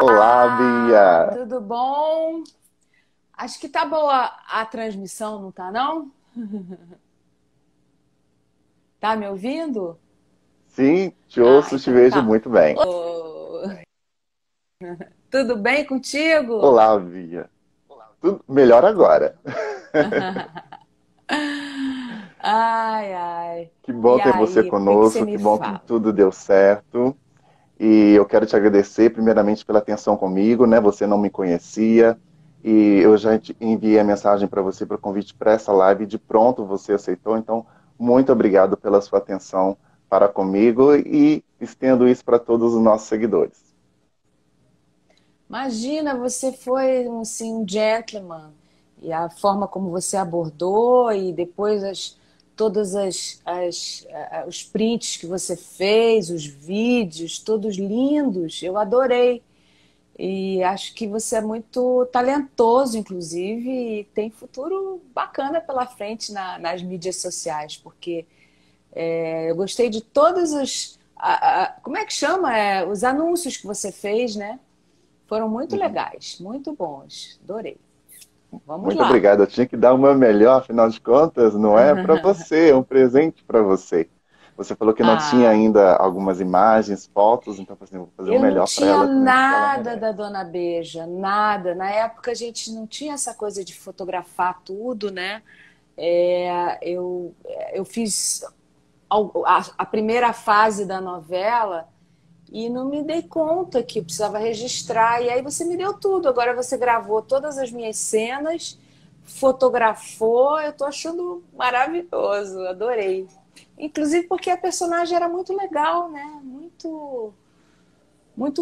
Olá, Olá, Bia. tudo bom? Acho que tá boa a transmissão, não tá não? Tá me ouvindo? Sim, te Ah, ouço, te então vejo tá. muito bem. Ô, tudo bem contigo? Olá, Bia. Tudo melhor agora. Ai, ai. Que bom E ter você aí, o que que você conosco, me que bom que fala? tudo deu certo. E eu quero te agradecer, primeiramente, pela atenção comigo, né? Você não me conhecia e eu já te enviei a mensagem para você para o convite para essa live. De pronto você aceitou, então muito obrigado pela sua atenção para comigo e estendo isso para todos os nossos seguidores. Imagina, você foi assim, um gentleman. E a forma como você abordou e depois todas os prints que você fez, os vídeos, todos lindos, eu adorei. E acho que você é muito talentoso, inclusive, e tem futuro bacana pela frente nas mídias sociais, porque eu gostei de todos como é que chama? Os anúncios que você fez, né? Foram muito Uhum. legais, muito bons. Adorei. Vamos Muito lá. obrigado. Eu tinha que dar uma melhor, afinal de contas, não é para você, é um presente para você. Você falou que não tinha Ah, ainda algumas imagens, fotos, então eu falei assim, vou fazer o eu não melhor para tinha ela também, porque ela nada merece. da Dona Beija, nada. Na época a gente não tinha essa coisa de fotografar tudo, né? Eu fiz a primeira fase da novela e não me dei conta que eu precisava registrar. E aí você me deu tudo. Agora você gravou todas as minhas cenas, fotografou. Eu tô achando maravilhoso, adorei. Inclusive porque a personagem era muito legal, né? Muito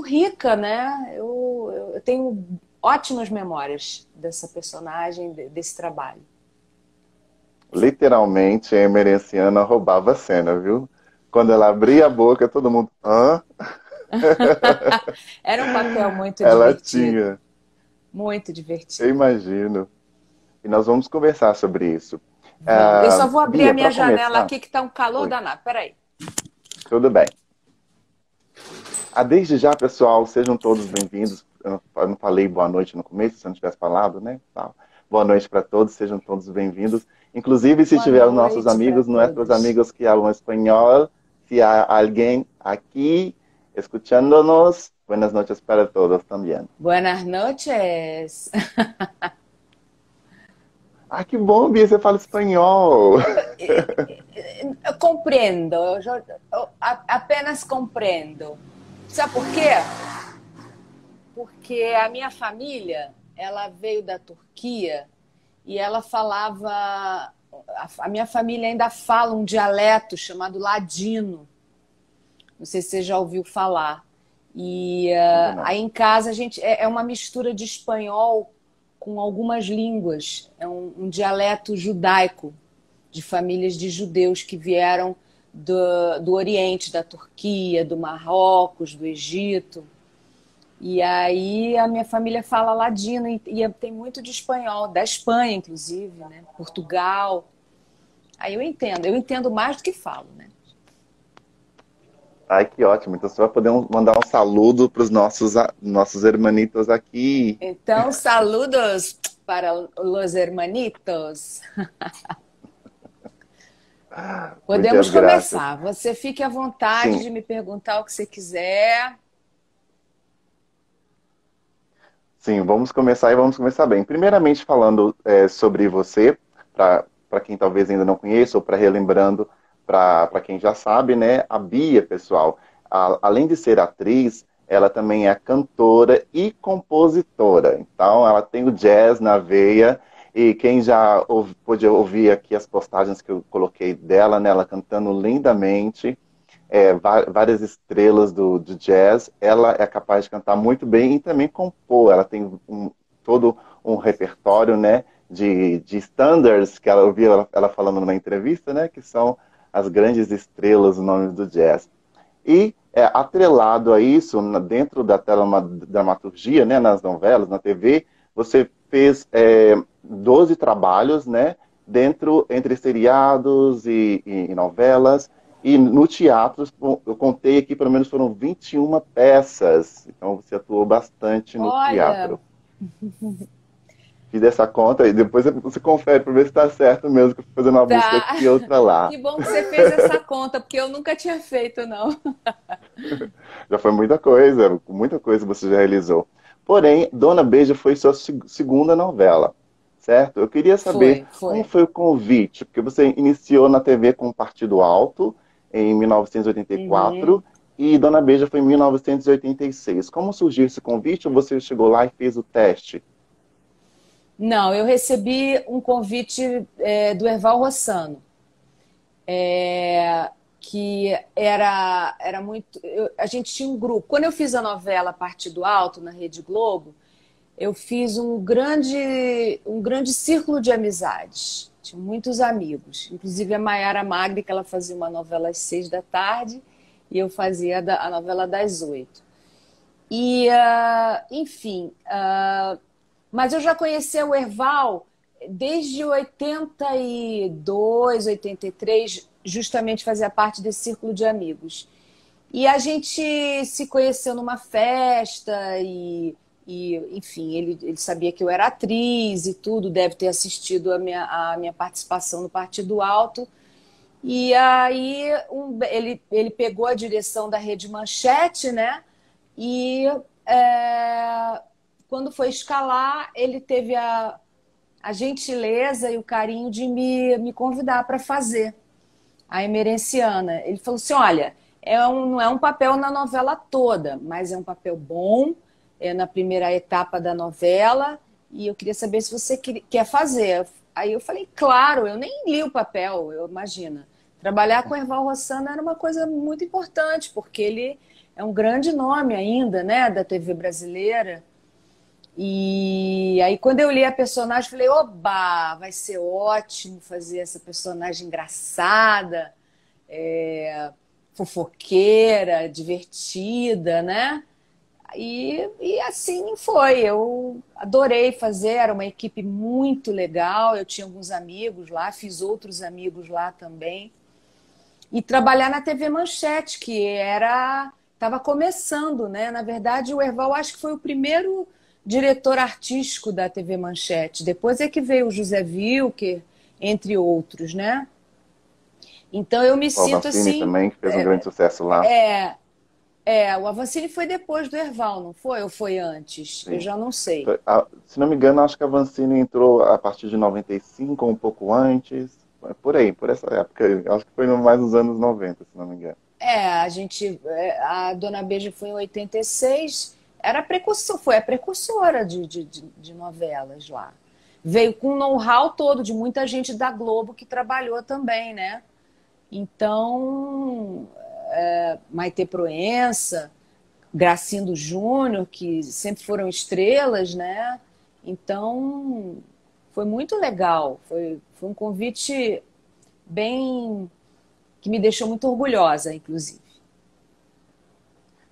rica, né? Eu tenho ótimas memórias dessa personagem, desse trabalho. Literalmente, a Emerenciana roubava a cena, viu? Quando ela abria a boca, todo mundo, hã? Era um papel muito Ela divertido, tinha, muito eu divertido. imagino. E nós vamos conversar sobre isso. Vamos. Eu só vou abrir a Bia, minha para janela começar, aqui que tá um calor oi, danado. Peraí. tudo bem. Desde já, pessoal, sejam todos bem-vindos. Eu não falei boa noite no começo, se eu não tivesse falado, né? Tá. Boa noite para todos, sejam todos bem-vindos. Inclusive, se Boa tiver os nossos noite para amigos, nossos todos. amigos que falam espanhol, se há alguém aqui escuchándonos, buenas noches para todos também. Buenas noches. Ah, que bom, Bia, você fala espanhol. Eu compreendo, eu apenas compreendo. Sabe por quê? Porque a minha família, ela veio da Turquia e ela falava. A minha família ainda fala um dialeto chamado ladino. Não sei se você já ouviu falar. E Ainda não. aí em casa a gente é uma mistura de espanhol com algumas línguas. É um dialeto judaico de famílias de judeus que vieram do Oriente, da Turquia, do Marrocos, do Egito. E aí a minha família fala ladino e tem muito de espanhol, da Espanha, inclusive, né? Portugal. Aí eu entendo mais do que falo, né? Ai, que ótimo. Então você vai poder mandar um saludo para os nossos hermanitos aqui. Então, saludos para los hermanitos. Muitas Podemos graças. começar. Você fique à vontade Sim, de me perguntar o que você quiser. sim, vamos começar e vamos começar bem. Primeiramente, falando sobre você, para quem talvez ainda não conheça, ou para relembrando para quem já sabe, né? A Bia, pessoal, além de ser atriz, ela também é cantora e compositora. Então, ela tem o jazz na veia. E quem já pôde ouvir aqui as postagens que eu coloquei dela, né? Ela cantando lindamente várias estrelas do jazz, ela é capaz de cantar muito bem e também compor. Ela tem todo um repertório, né, de standards que ela ouviu ela falando numa entrevista, né, que são as grandes estrelas, os nomes do jazz. E atrelado a isso, dentro da dramaturgia, né, nas novelas, na TV, você fez 12 trabalhos, né, entre seriados e novelas, E no teatro, eu contei aqui, pelo menos foram 21 peças. Então você atuou bastante no Olha, teatro. Fiz essa conta e depois você confere para ver se está certo mesmo, que eu fui fazendo uma busca tá. aqui e outra lá. Que bom que você fez essa conta, porque eu nunca tinha feito, não. Já foi muita coisa você já realizou. Porém, Dona Beija foi sua segunda novela, certo? Eu queria saber Foi, como foi. foi o convite, porque você iniciou na TV com o Partido Alto em 1984 Uhum. e Dona Beija foi em 1986. Como surgiu esse convite? Ou você chegou lá e fez o teste? Não, eu recebi um convite do Erval Rossano, que era muito. A gente tinha um grupo. Quando eu fiz a novela Partido Alto na Rede Globo, eu fiz um grande círculo de amizades. Tinha muitos amigos, inclusive a Maiara Magri, que ela fazia uma novela às 6 da tarde e eu fazia a novela das 8. E, enfim, mas eu já conhecia o Erval desde 82, 83, justamente fazia parte desse círculo de amigos. E a gente se conheceu numa festa enfim, ele sabia que eu era atriz e tudo, deve ter assistido a minha participação no Partido Alto. E aí ele pegou a direção da Rede Manchete, né? E é, quando foi escalar, ele teve a gentileza e o carinho de me convidar para fazer a Emerenciana. Ele falou assim: olha, não é um papel na novela toda, mas é um papel bom, é na primeira etapa da novela, e eu queria saber se você quer fazer. Aí eu falei, claro, eu nem li o papel, eu imagino. Trabalhar com o Erval Rossano era uma coisa muito importante, porque ele é um grande nome ainda, né, da TV brasileira. E aí, quando eu li a personagem, falei: oba, vai ser ótimo fazer essa personagem engraçada, fofoqueira, divertida, né? E assim foi. Eu adorei fazer, era uma equipe muito legal. Eu tinha alguns amigos lá, fiz outros amigos lá também. E trabalhar na TV Manchete, que estava começando, né? Na verdade, o Erval acho que foi o primeiro diretor artístico da TV Manchete. Depois é que veio o José Wilker, entre outros, né? Então eu me O sinto Avancini assim. também, que fez um grande sucesso lá. O Avancini foi depois do Erval, não foi? Ou foi antes? Eu Sim. já não sei. Se não me engano, acho que a Avancini entrou a partir de 95, ou um pouco antes. Por aí, por essa época. Acho que foi mais nos anos 90, se não me engano. A Dona Beija foi em 86, foi a precursora de novelas lá. Veio com um know-how todo de muita gente da Globo que trabalhou também, né? Então, Maitê Proença, Gracindo Júnior, que sempre foram estrelas, né? Então, foi muito legal. Foi um convite bem que me deixou muito orgulhosa, inclusive.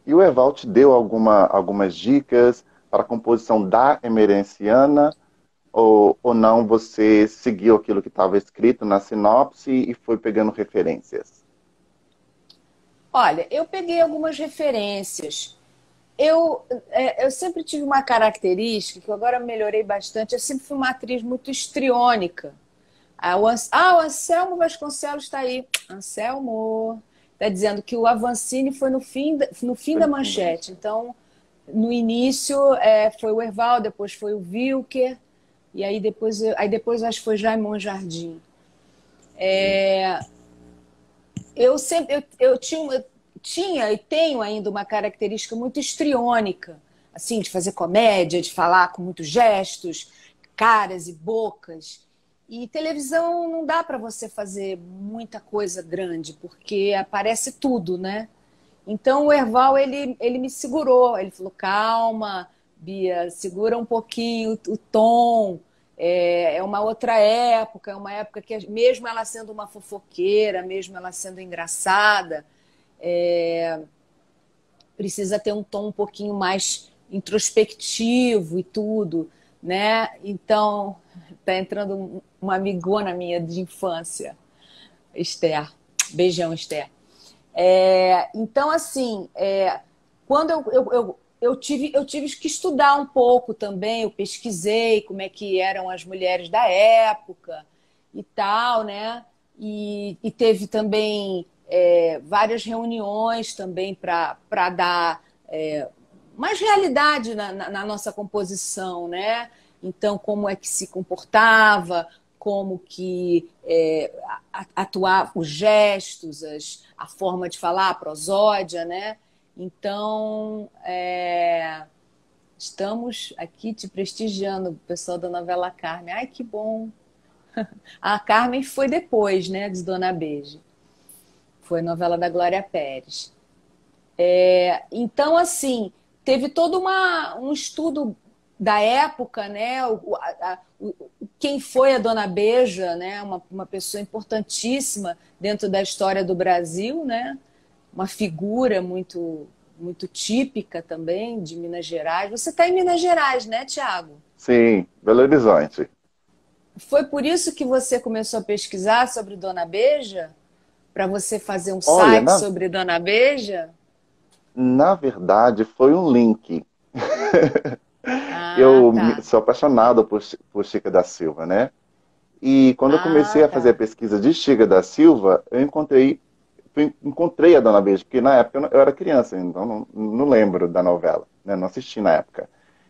E o Eval te deu algumas dicas para a composição da Emerenciana, ou não, você seguiu aquilo que estava escrito na sinopse e foi pegando referências? Olha, eu peguei algumas referências. Eu sempre tive uma característica que eu agora melhorei bastante. Eu sempre fui uma atriz muito histriônica. O Anselmo Vasconcelos está aí. Anselmo está dizendo que o Avancini foi no fim Foi da no fim da manchete. manchete. Então, no início foi o Erval, depois foi o Wilker, e aí depois acho que foi Jaimon Jardim. Isso. Eu tinha e tenho ainda uma característica muito histriônica, assim, de fazer comédia, de falar com muitos gestos, caras e bocas. E televisão não dá para você fazer muita coisa grande, porque aparece tudo, né? Então o Erval, ele me segurou, ele falou: calma, Bia, segura um pouquinho o tom, é uma outra época, é uma época que, mesmo ela sendo uma fofoqueira, mesmo ela sendo engraçada, precisa ter um tom um pouquinho mais introspectivo e tudo, né? Então, tá entrando uma amigona minha de infância, Esther. Beijão, Esther. Então, assim, quando eu tive que estudar um pouco também, eu pesquisei como é que eram as mulheres da época e tal, né? E teve também várias reuniões também para dar mais realidade na nossa composição, né? Então, como é que se comportava, como que atuar, os gestos, a forma de falar, a prosódia, né? Então, estamos aqui te prestigiando, o pessoal da novela Carmen. Ai, que bom! A Carmen foi depois, né, de Dona Beija. Foi novela da Glória Pérez. Então, assim, teve todo um estudo da época, né? Quem foi a Dona Beija, né? Uma pessoa importantíssima dentro da história do Brasil, né? Uma figura muito típica também de Minas Gerais. Você está em Minas Gerais, né, Tiago? Sim, Belo Horizonte. Foi por isso que você começou a pesquisar sobre Dona Beija? Para você fazer um Olha, site sobre Dona Beija? na verdade, foi um link. Ah, Eu tá. sou apaixonado por Chica da Silva, né? E quando eu comecei Ah, a fazer a tá. pesquisa de Chica da Silva, eu encontrei a Dona Beija, porque na época eu era criança, então não lembro da novela, né? Não assisti na época.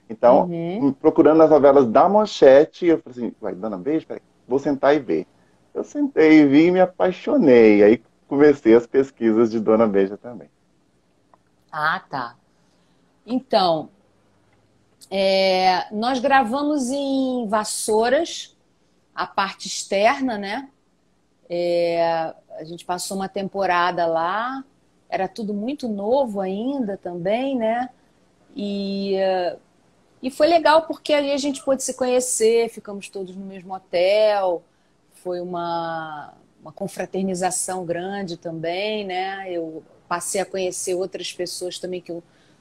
Então, Uhum. procurando as novelas da Manchete, eu falei assim, vai, Dona Beija, peraí, vou sentar e ver. Eu sentei e vi e me apaixonei. Aí comecei as pesquisas de Dona Beija também. Ah, tá. Então, nós gravamos em Vassouras, a parte externa, né? A gente passou uma temporada lá, era tudo muito novo ainda também, né? E, e foi legal porque ali a gente pôde se conhecer, ficamos todos no mesmo hotel, foi uma confraternização grande também, né? Eu passei a conhecer outras pessoas também,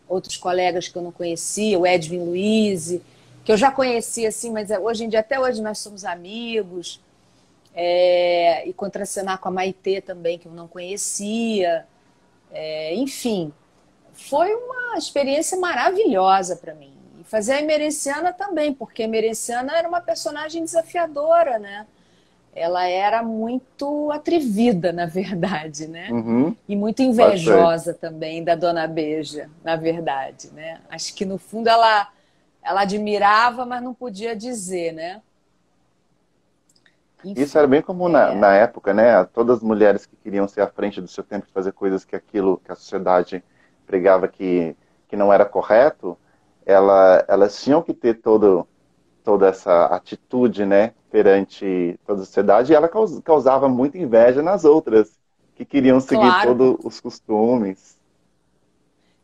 outros colegas que eu não conhecia, o Edwin Luiz, que eu já conhecia assim, mas hoje em dia, até hoje, nós somos amigos. E contracenar com a Maitê também, que eu não conhecia. Enfim, foi uma experiência maravilhosa para mim. E fazer a Emerenciana também, porque a Emerenciana era uma personagem desafiadora, né? Ela era muito atrevida, na verdade, né? Uhum, E muito bastante. invejosa também da Dona Beija, na verdade, né? Acho que no fundo ela admirava, mas não podia dizer, né? Isso era Enfim, bem comum na época, né? Todas as mulheres que queriam ser à frente do seu tempo, fazer coisas que a sociedade pregava que não era correto, elas tinham que ter toda essa atitude, né, perante toda a sociedade, e ela causava muita inveja nas outras, que queriam seguir claro, todos porque os costumes.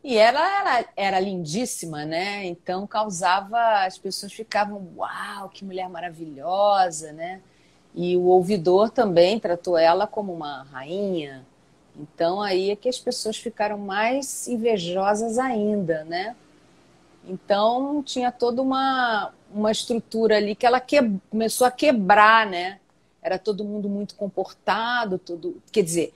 e ela era lindíssima, né? Então causava, as pessoas ficavam, uau, que mulher maravilhosa, né? E o ouvidor também tratou ela como uma rainha. Então aí é que as pessoas ficaram mais invejosas ainda, né? Então tinha toda uma estrutura ali que ela começou a quebrar, né? Era todo mundo muito comportado, quer dizer,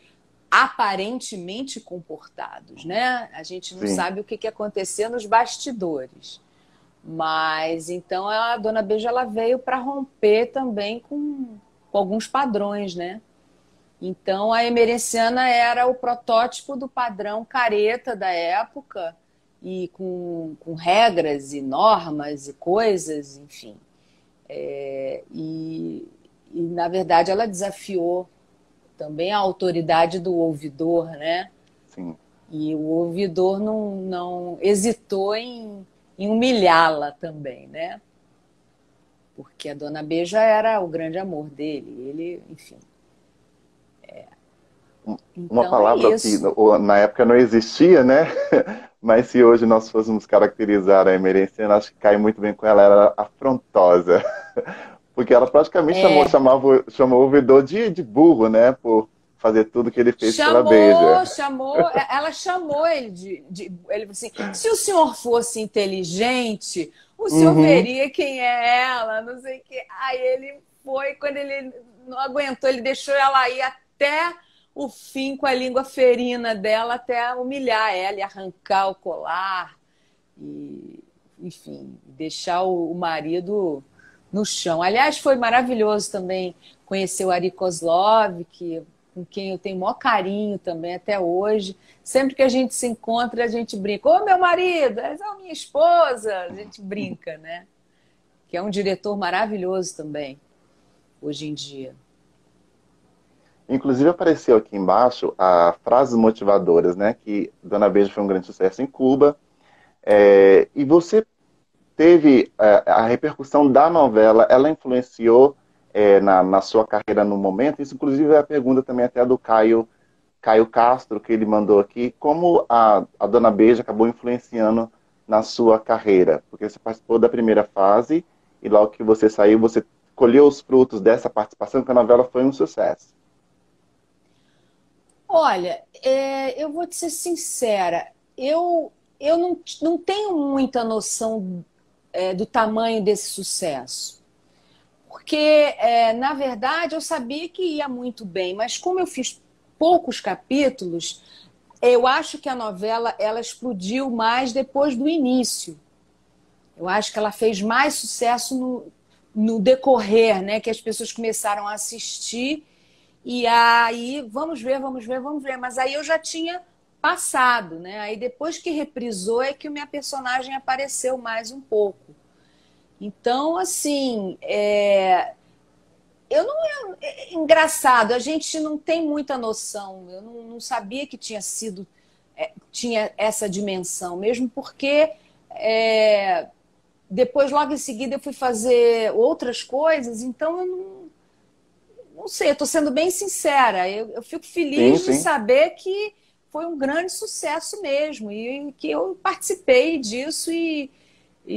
aparentemente comportados, né? A gente não Sim. sabe o que acontecia nos bastidores. Mas então a Dona Beija ela veio para romper também com alguns padrões, né? Então a Emerenciana era o protótipo do padrão careta da época e com regras e normas e coisas, enfim. Na verdade ela desafiou também a autoridade do ouvidor, né? Sim. E o ouvidor não hesitou em humilhá-la também, né? Porque a Dona Beija era o grande amor dele. Ele, enfim. Uma Então é palavra que isso. na época não existia, né? Mas se hoje nós fôssemos caracterizar a Emerenciana, acho que cai muito bem com ela, era afrontosa. Porque ela praticamente chamou o ouvidor de burro, né? Por fazer tudo que ele fez pela Beija. Ela chamou ele ele falou assim: se o senhor fosse inteligente, o senhor Uhum. veria quem é ela, não sei o quê. Aí ele foi, quando ele não aguentou, ele deixou ela ir até o fim com a língua ferina dela até humilhar ela e arrancar o colar e, enfim, deixar o marido no chão. Aliás, foi maravilhoso também conhecer o Ari Kozlov, com quem eu tenho o maior carinho também até hoje. Sempre que a gente se encontra, a gente brinca. Ô, meu marido, essa é a minha esposa. A gente brinca, né? Que é um diretor maravilhoso também, hoje em dia. Inclusive apareceu aqui embaixo a frases motivadoras, né? Que Dona Beija foi um grande sucesso em Cuba. E você teve a repercussão da novela, ela influenciou na sua carreira no momento? Isso, inclusive, é a pergunta também até do Caio Castro, que ele mandou aqui. Como a Dona Beija acabou influenciando na sua carreira? Porque você participou da primeira fase e logo que você saiu, você colheu os frutos dessa participação, que a novela foi um sucesso. Olha, eu vou te ser sincera, eu não tenho muita noção do tamanho desse sucesso. Porque, na verdade, eu sabia que ia muito bem, mas como eu fiz poucos capítulos, eu acho que a novela ela explodiu mais depois do início. Eu acho que ela fez mais sucesso no decorrer, né? Que as pessoas começaram a assistir e aí, vamos ver, vamos ver, vamos ver. Mas aí eu já tinha passado, né? Aí depois que reprisou é que a minha personagem apareceu mais um pouco. Então, assim, eu não engraçado, a gente não tem muita noção. Eu não sabia que tinha essa dimensão, mesmo porque depois, logo em seguida, eu fui fazer outras coisas, então eu não sei, eu estou sendo bem sincera. Eu fico Sim, feliz de sim. saber que foi um grande sucesso mesmo e que eu participei disso e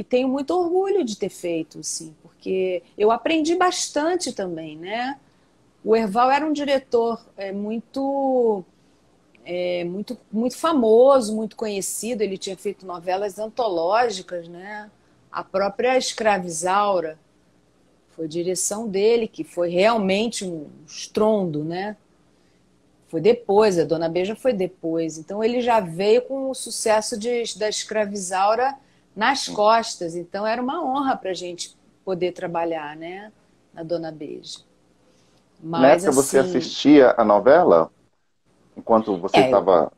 tenho muito orgulho de ter feito, sim, porque eu aprendi bastante também, né? O Herval era um diretor muito famoso, muito conhecido. Ele tinha feito novelas antológicas, né? A própria Escravizaura foi direção dele, que foi realmente um estrondo, né? Foi depois, a Dona Beija foi depois. Então ele já veio com o sucesso da Escravizaura nas costas. Então era uma honra para a gente poder trabalhar, né? Na Dona Beija. Na Mas época você assim, assistia a novela? Enquanto você é, estava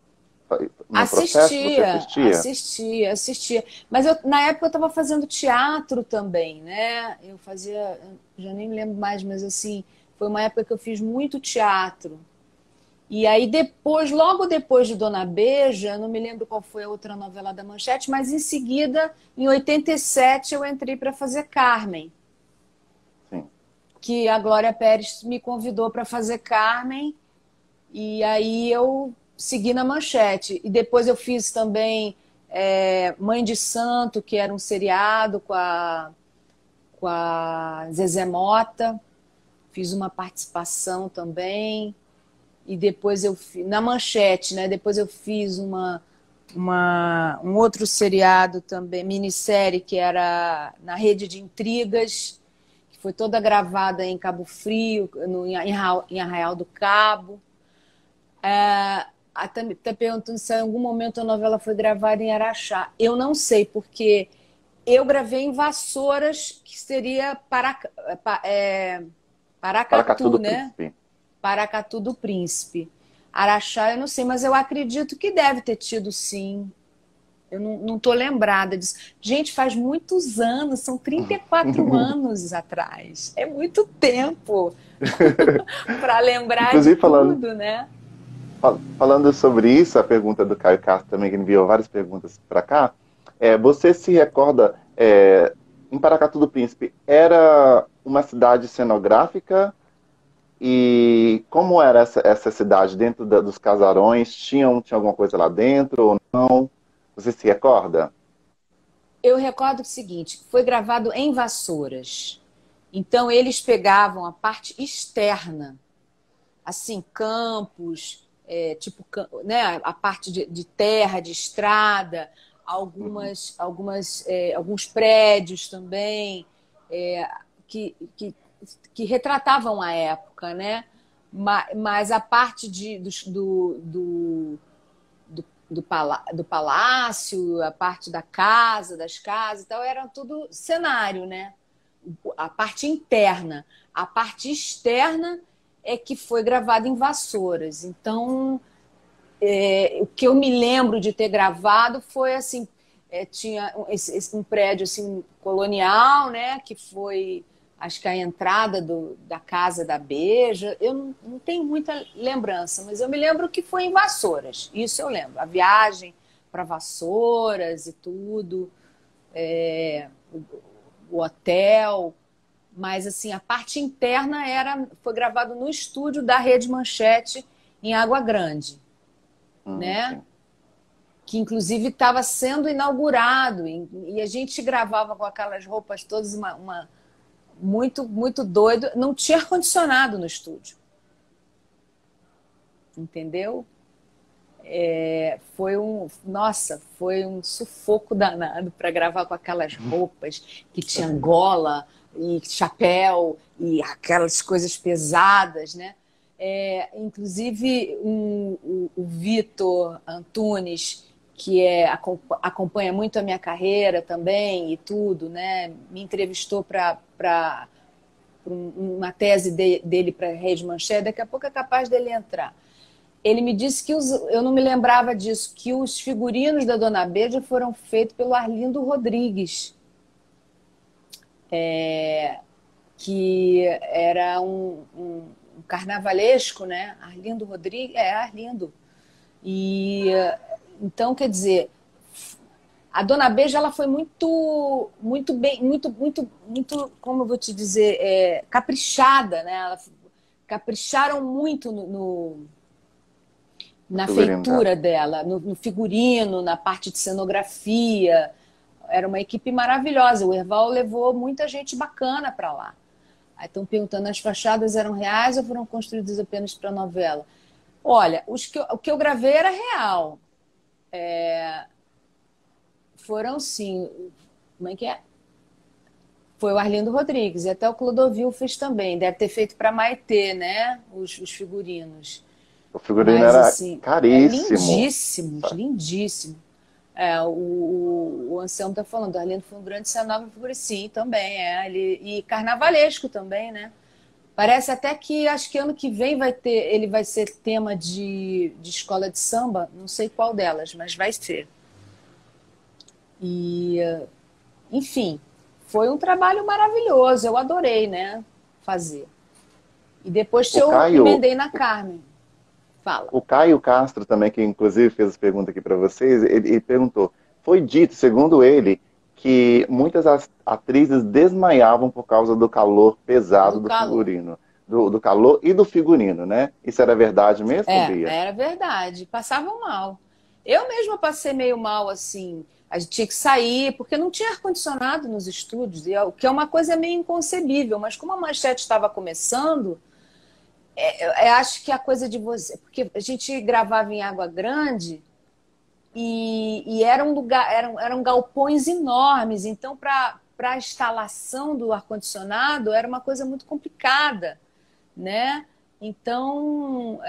no processo, você assistia, assistia? assistia, assistia. Mas na época eu estava fazendo teatro também, né? Eu fazia, já nem lembro mais, mas assim, foi uma época que eu fiz muito teatro. E aí depois, logo depois de Dona Beija, eu não me lembro qual foi a outra novela da Manchete, mas em seguida, em 87, eu entrei para fazer Carmen, Sim. que a Glória Pérez me convidou para fazer Carmen. E aí eu segui na Manchete. E depois eu fiz também Mãe de Santo, que era um seriado com a Zezé Mota. Fiz uma participação também. E depois eu fiz, na Manchete, né? Depois eu fiz um outro seriado também, minissérie, que era na Rede de Intrigas, que foi toda gravada em Cabo Frio, em Arraial do Cabo. Está perguntando se em algum momento a novela foi gravada em Araxá. Eu não sei, porque eu gravei em Vassouras, que seria Paracatu Paracatu, do né? Príncipe. Paracatu do Príncipe. Araxá, eu não sei, mas eu acredito que deve ter tido, sim. Eu não estou lembrada disso. Gente, faz muitos anos, são 34 anos atrás. É muito tempo para lembrar de Inclusive, tudo, né? falando sobre isso, a pergunta do Caio Castro também, que enviou várias perguntas para cá, você se recorda, em Paracatu do Príncipe, era uma cidade cenográfica? E como era essa cidade dentro dos casarões? Tinha alguma coisa lá dentro ou não? Você se recorda? Eu recordo o seguinte, foi gravado em Vassouras. Então, eles pegavam a parte externa, assim, campos, tipo, né, a parte de terra, de estrada, Uhum. alguns prédios também, que retratavam a época, né? Mas a parte do palácio, a parte da casa, das casas e tal, era tudo cenário, né? A parte interna. A parte externa é que foi gravada em Vassouras. Então, o que eu me lembro de ter gravado foi assim, tinha um prédio assim, colonial, né? Que foi, acho que a entrada da casa da Beija. Eu não tenho muita lembrança, mas eu me lembro que foi em Vassouras. Isso eu lembro. A viagem para Vassouras e tudo, o hotel. Mas assim, a parte interna foi gravado no estúdio da Rede Manchete em Água Grande, né? Sim. Que inclusive estava sendo inaugurado e a gente gravava com aquelas roupas todas muito muito doido. Não tinha ar-condicionado no estúdio, entendeu? Foi um sufoco danado para gravar com aquelas roupas que tinha gola e chapéu e aquelas coisas pesadas, né? Inclusive o Vitor Antunes, que acompanha muito a minha carreira também e tudo, né? Me entrevistou para uma tese dele para a Rede Manchete. Daqui a pouco é capaz dele entrar. Ele me disse que eu não me lembrava disso, que os figurinos da Dona Beija foram feitos pelo Arlindo Rodrigues, que era um carnavalesco, né? Arlindo Rodrigues, Arlindo. E então, quer dizer, a Dona Beija ela foi muito bem, muito, como eu vou te dizer, caprichada, né? Capricharam muito na feitura dela, no figurino, na parte de cenografia. Era uma equipe maravilhosa. O Herval levou muita gente bacana para lá. Aí estão perguntando, as fachadas eram reais ou foram construídas apenas para a novela? Olha, o que eu gravei era real. Foram, sim. Como é que é? Foi o Arlindo Rodrigues. E até o Clodovil fez também. Deve ter feito para Maitê, né? Os figurinos. O figurino Mas, era assim, caríssimo. lindíssimos, lindíssimos. O Anselmo está falando, o Arlindo foi um grande cenógrafo, sim, também, e carnavalesco também, né? Parece até que, acho que ano que vem ele vai ser tema de escola de samba, não sei qual delas, mas vai ser. E, enfim, foi um trabalho maravilhoso, eu adorei, né, fazer. E depois eu emendei na Carmen. Fala. O Caio Castro também, que inclusive fez essa pergunta aqui para vocês, ele perguntou, foi dito, segundo ele, que muitas atrizes desmaiavam por causa do calor pesado do figurino. Do calor e do figurino, né? Isso era verdade mesmo, Bia? Era verdade. Passavam mal. Eu mesma passei meio mal, assim. A gente tinha que sair, porque não tinha ar-condicionado nos estúdios, o que é uma coisa meio inconcebível. Mas como a Manchete estava começando, eu acho que a coisa de você... Porque a gente gravava em Água Grande e era um lugar, eram galpões enormes. Então, para a instalação do ar-condicionado, era uma coisa muito complicada, né? Então,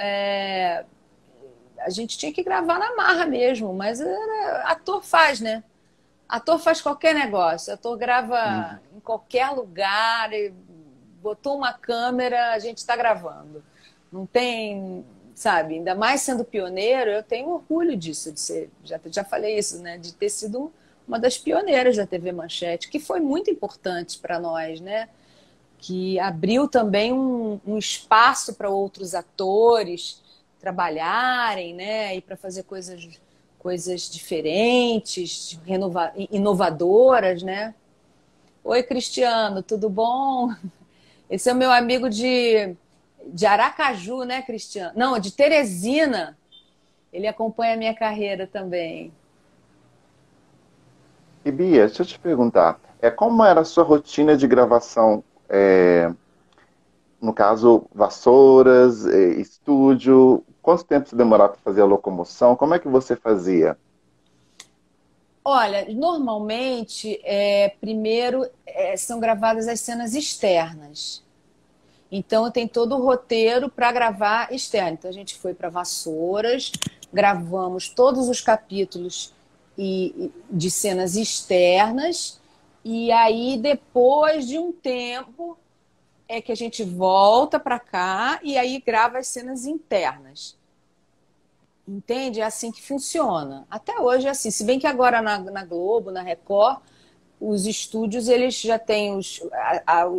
a gente tinha que gravar na marra mesmo, mas ator faz, né? Ator faz qualquer negócio, ator grava em qualquer lugar, botou uma câmera, a gente está gravando. Não tem, sabe, ainda mais sendo pioneiro, eu tenho orgulho disso, de ser, já falei isso, né? De ter sido uma das pioneiras da TV Manchete, que foi muito importante para nós, né? Que abriu também um espaço para outros atores trabalharem, né? E para fazer coisas diferentes, inovadoras, né? Oi, Cristiano, tudo bom? Esse é o meu amigo de Aracaju, né, Cristiano? Não, de Teresina. Ele acompanha a minha carreira também. E Bia, deixa eu te perguntar, como era a sua rotina de gravação? No caso, vassouras, estúdio, quanto tempo você demorava para fazer a locomoção? Como é que você fazia? Olha, normalmente, primeiro são gravadas as cenas externas. Então, tem todo o roteiro para gravar externo. Então, a gente foi para Vassouras, gravamos todos os capítulos de cenas externas, e aí, depois de um tempo, é que a gente volta para cá e aí grava as cenas internas. Entende? É assim que funciona. Até hoje é assim. Se bem que agora na Globo, na Record, os estúdios eles já têm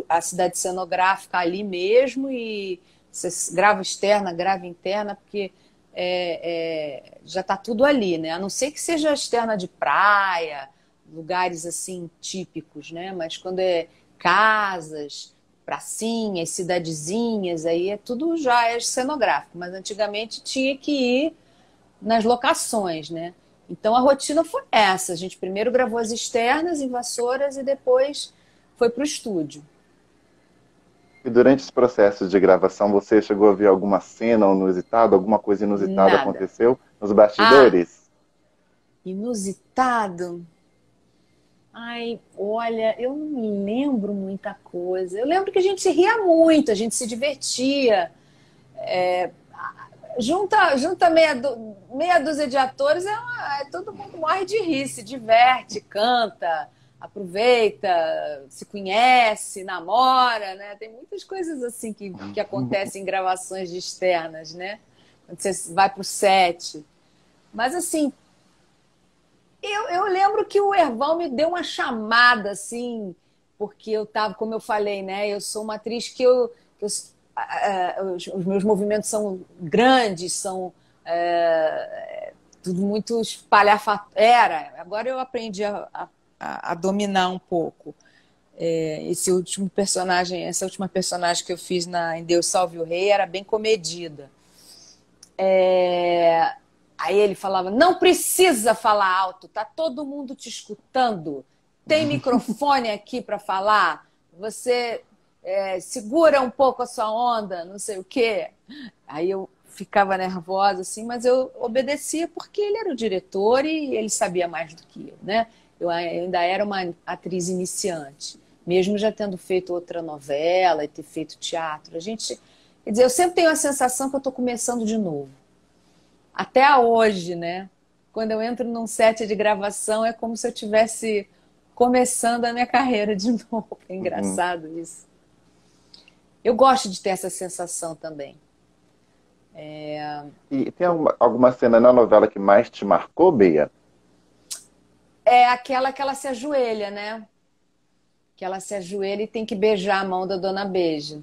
a cidade cenográfica ali mesmo e você grava externa, grava interna, porque já está tudo ali, né? A não ser que seja externa de praia, lugares assim típicos, né? Mas quando é casas, pracinhas, cidadezinhas, aí tudo já é cenográfico. Mas antigamente tinha que ir nas locações, né? Então a rotina foi essa. A gente primeiro gravou as externas em Vassouras e depois foi para o estúdio. E durante os processos de gravação, você chegou a ver alguma cena inusitada, alguma coisa inusitada Nada. aconteceu nos Ah, bastidores? inusitado? Ai, olha, eu não me lembro muita coisa. Eu lembro que a gente se ria muito, a gente se divertia. Junta meia dúzia de atores, todo mundo morre de rir, se diverte, canta, aproveita, se conhece, namora, né? Tem muitas coisas assim que acontecem em gravações de externas, né? Quando você vai para o set. Mas assim, eu lembro que o Erval me deu uma chamada, assim, porque eu estava, como eu falei, né? Eu sou uma atriz os meus movimentos são grandes, são tudo muito espalhafatoso. Agora eu aprendi a dominar um pouco. Essa última personagem que eu fiz em Deus Salve o Rei era bem comedida. Aí ele falava, não precisa falar alto, tá todo mundo te escutando. Tem microfone aqui para falar? Você segura um pouco a sua onda, não sei o quê. Aí eu ficava nervosa, assim, mas eu obedecia porque ele era o diretor e ele sabia mais do que eu, né? Eu ainda era uma atriz iniciante, mesmo já tendo feito outra novela e ter feito teatro. Quer dizer, eu sempre tenho a sensação que eu estou começando de novo. Até hoje, né? Quando eu entro num set de gravação, é como se eu estivesse começando a minha carreira de novo. É Uhum. engraçado isso. Eu gosto de ter essa sensação também. E tem alguma cena na novela que mais te marcou, Bia? É aquela que ela se ajoelha, né? Que ela se ajoelha e tem que beijar a mão da Dona Beija.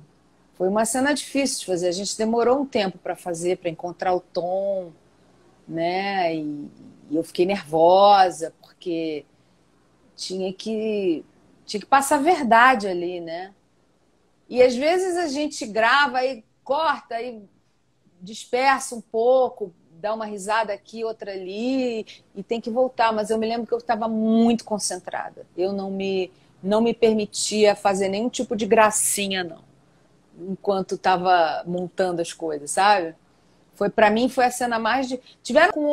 Foi uma cena difícil de fazer. A gente demorou um tempo para fazer, para encontrar o tom, né? E eu fiquei nervosa, porque tinha que passar a verdade ali, né? E às vezes a gente grava e corta e dispersa um pouco, dá uma risada aqui, outra ali, e tem que voltar. Mas eu me lembro que eu estava muito concentrada. Eu não me permitia fazer nenhum tipo de gracinha, não, enquanto estava montando as coisas, sabe? Para mim, foi a cena mais de. Tiveram com o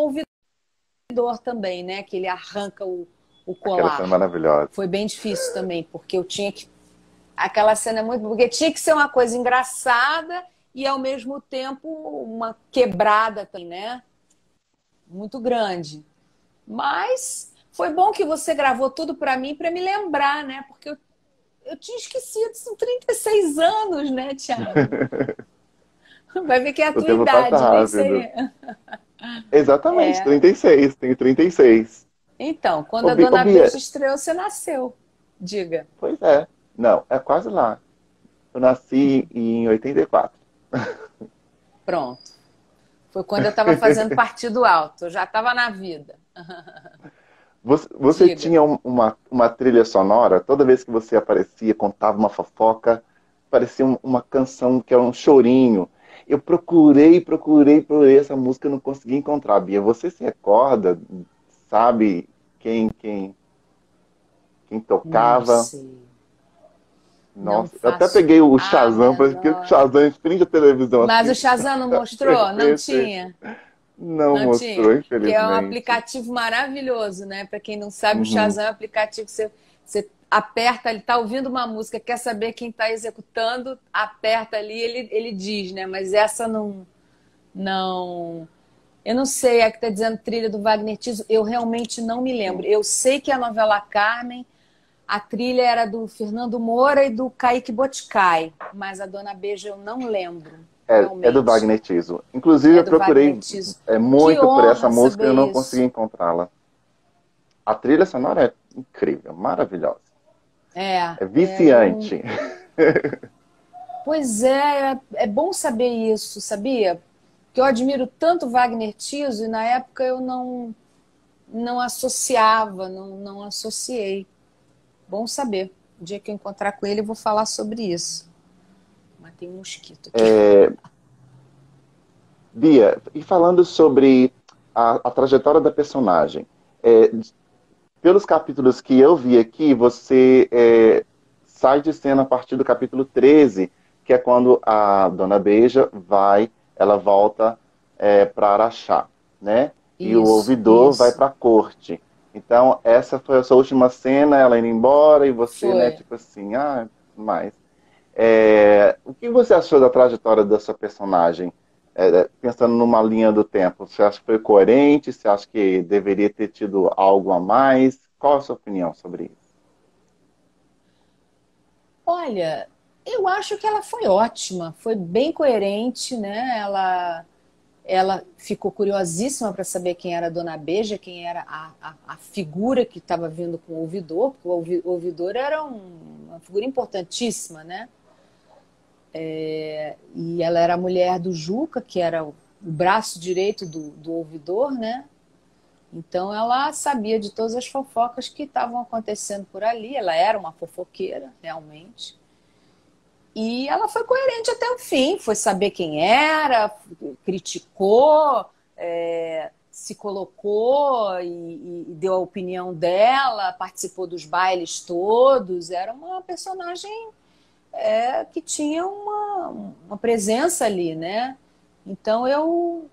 ouvidor também, né? Que ele arranca o Aquela cena colar. maravilhosa. Foi bem difícil também, porque eu tinha que. Aquela cena é muito. Porque tinha que ser uma coisa engraçada e, ao mesmo tempo, uma quebrada também, né? Muito grande. Mas foi bom que você gravou tudo para mim, para me lembrar, né? Porque eu tinha esquecido, são 36 anos, né, Thiago? Vai ver que é a O tua tempo passa idade, nem rápido. sei. Exatamente, É. 36, tenho 36. Então, quando Ô, a Dona Bia, Beija estreou, você nasceu. Diga. pois é. Não, é quase lá. Eu nasci em 84. Pronto. Foi quando eu estava fazendo Partido Alto. Eu já estava na vida. Você Diga. tinha uma trilha sonora, toda vez que você aparecia, contava uma fofoca, parecia uma canção que era um chorinho. Eu procurei essa música, e não consegui encontrar. Bia, você se recorda, sabe quem Não tocava? sei. Não Nossa, eu até faço peguei o a Shazam, falei que o menor. Shazam em frente à televisão Mas o assim, Shazam não pra mostrou? Não reconhecer. tinha. Não Não tinha. mostrou, Que é um infelizmente. aplicativo maravilhoso, né? Para quem não sabe, o Uhum. Shazam é um aplicativo que você aperta, ele tá ouvindo uma música, quer saber quem está executando, aperta ali, ele diz, né? Mas essa não. Eu não sei, é que está dizendo trilha do Wagner Tiso, eu realmente não me lembro. Sim. Eu sei que a novela Carmen, a trilha era do Fernando Moura e do Kaique Boticai, mas a Dona Beija eu não lembro, É do realmente. Wagner Tiso. Inclusive, É eu do Wagner procurei Tiso. Que muito por essa honra música e eu saber não consegui isso. encontrá-la. A trilha sonora é incrível, maravilhosa. É Eu não. viciante. Pois é bom saber isso, sabia? Que eu admiro tanto Wagner Tiso e na época eu não associava, não associei. Bom saber. O dia que eu encontrar com ele, eu vou falar sobre isso. Matei um mosquito aqui. Bia, e falando sobre a trajetória da personagem, é, pelos capítulos que eu vi aqui, você sai de cena a partir do capítulo 13, que é quando a Dona Beija ela volta para Araxá, né? E o Isso, ouvidor vai isso. para a corte. Então, essa foi a sua última cena, ela indo embora e você, né, Foi. tipo assim, mas o que você achou da trajetória da sua personagem? Pensando numa linha do tempo, você acha que foi coerente? Você acha que deveria ter tido algo a mais? Qual a sua opinião sobre isso? Olha, eu acho que ela foi ótima, foi bem coerente, né? Ela ficou curiosíssima para saber quem era a Dona Beija, quem era a figura que estava vindo com o ouvidor, porque o ouvidor era uma figura importantíssima, né? E ela era a mulher do Juca, que era o braço direito do ouvidor, né? Então ela sabia de todas as fofocas que estavam acontecendo por ali. Ela era uma fofoqueira, realmente. E ela foi coerente até o fim, foi saber quem era, criticou, se colocou e deu a opinião dela, participou dos bailes todos. Era uma personagem que tinha uma presença ali, né? Então eu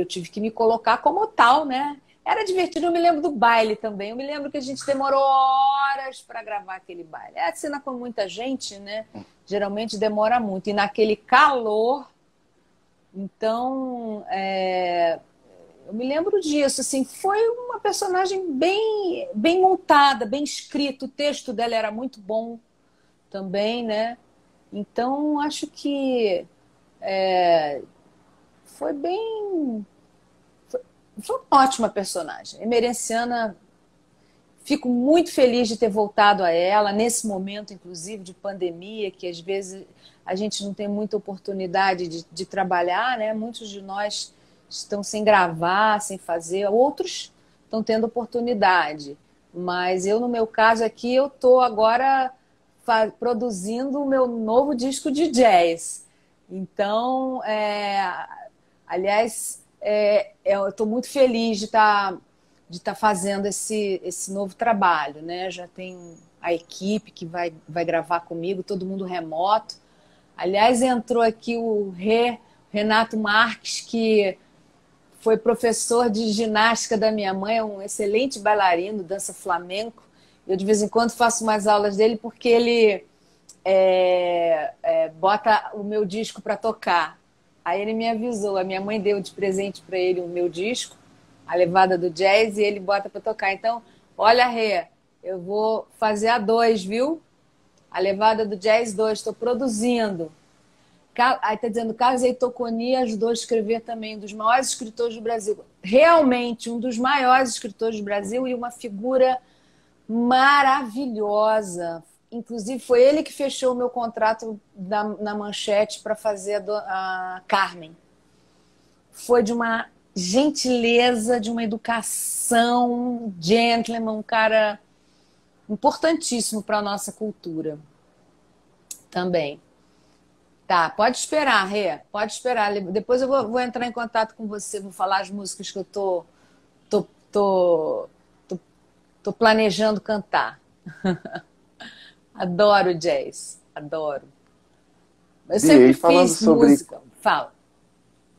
tive que me colocar como tal, né? Era divertido, eu me lembro do baile também. Eu me lembro que a gente demorou horas para gravar aquele baile. É cena com muita gente, né? Geralmente demora muito. E naquele calor, então eu me lembro disso. Assim, foi uma personagem bem montada, bem escrita. O texto dela era muito bom também, né? Então acho que foi bem. Foi uma ótima personagem. Emerenciana, fico muito feliz de ter voltado a ela, nesse momento, inclusive, de pandemia, que às vezes a gente não tem muita oportunidade de trabalhar, né? Muitos de nós estão sem gravar, sem fazer, outros estão tendo oportunidade. Mas eu, no meu caso aqui, eu estou agora produzindo o meu novo disco de jazz. Então, aliás, eu estou muito feliz de estar fazendo esse novo trabalho, né? Já tem a equipe que vai gravar comigo, todo mundo remoto. Aliás, entrou aqui o Renato Marques, que foi professor de ginástica da minha mãe, é um excelente bailarino, dança flamenco. Eu, de vez em quando, faço umas aulas dele porque ele bota o meu disco para tocar. Aí ele me avisou, a minha mãe deu de presente para ele o meu disco, a levada do jazz, e ele bota para tocar. Então, olha, Rê, eu vou fazer a 2, viu? A levada do jazz 2, estou produzindo. Aí está dizendo, Carlos Eitoconi ajudou a escrever também, um dos maiores escritores do Brasil. Realmente, um dos maiores escritores do Brasil e uma figura maravilhosa. Inclusive, foi ele que fechou o meu contrato na Manchete para fazer a Carmen. Foi de uma gentileza, de uma educação, gentleman, um cara importantíssimo para a nossa cultura também. Tá, pode esperar, Rê, pode esperar. Depois eu vou entrar em contato com você, vou falar as músicas que eu tô, tô, tô, tô planejando cantar. Adoro jazz, adoro. Eu Bia, sempre e falando fiz sobre. música. Fala.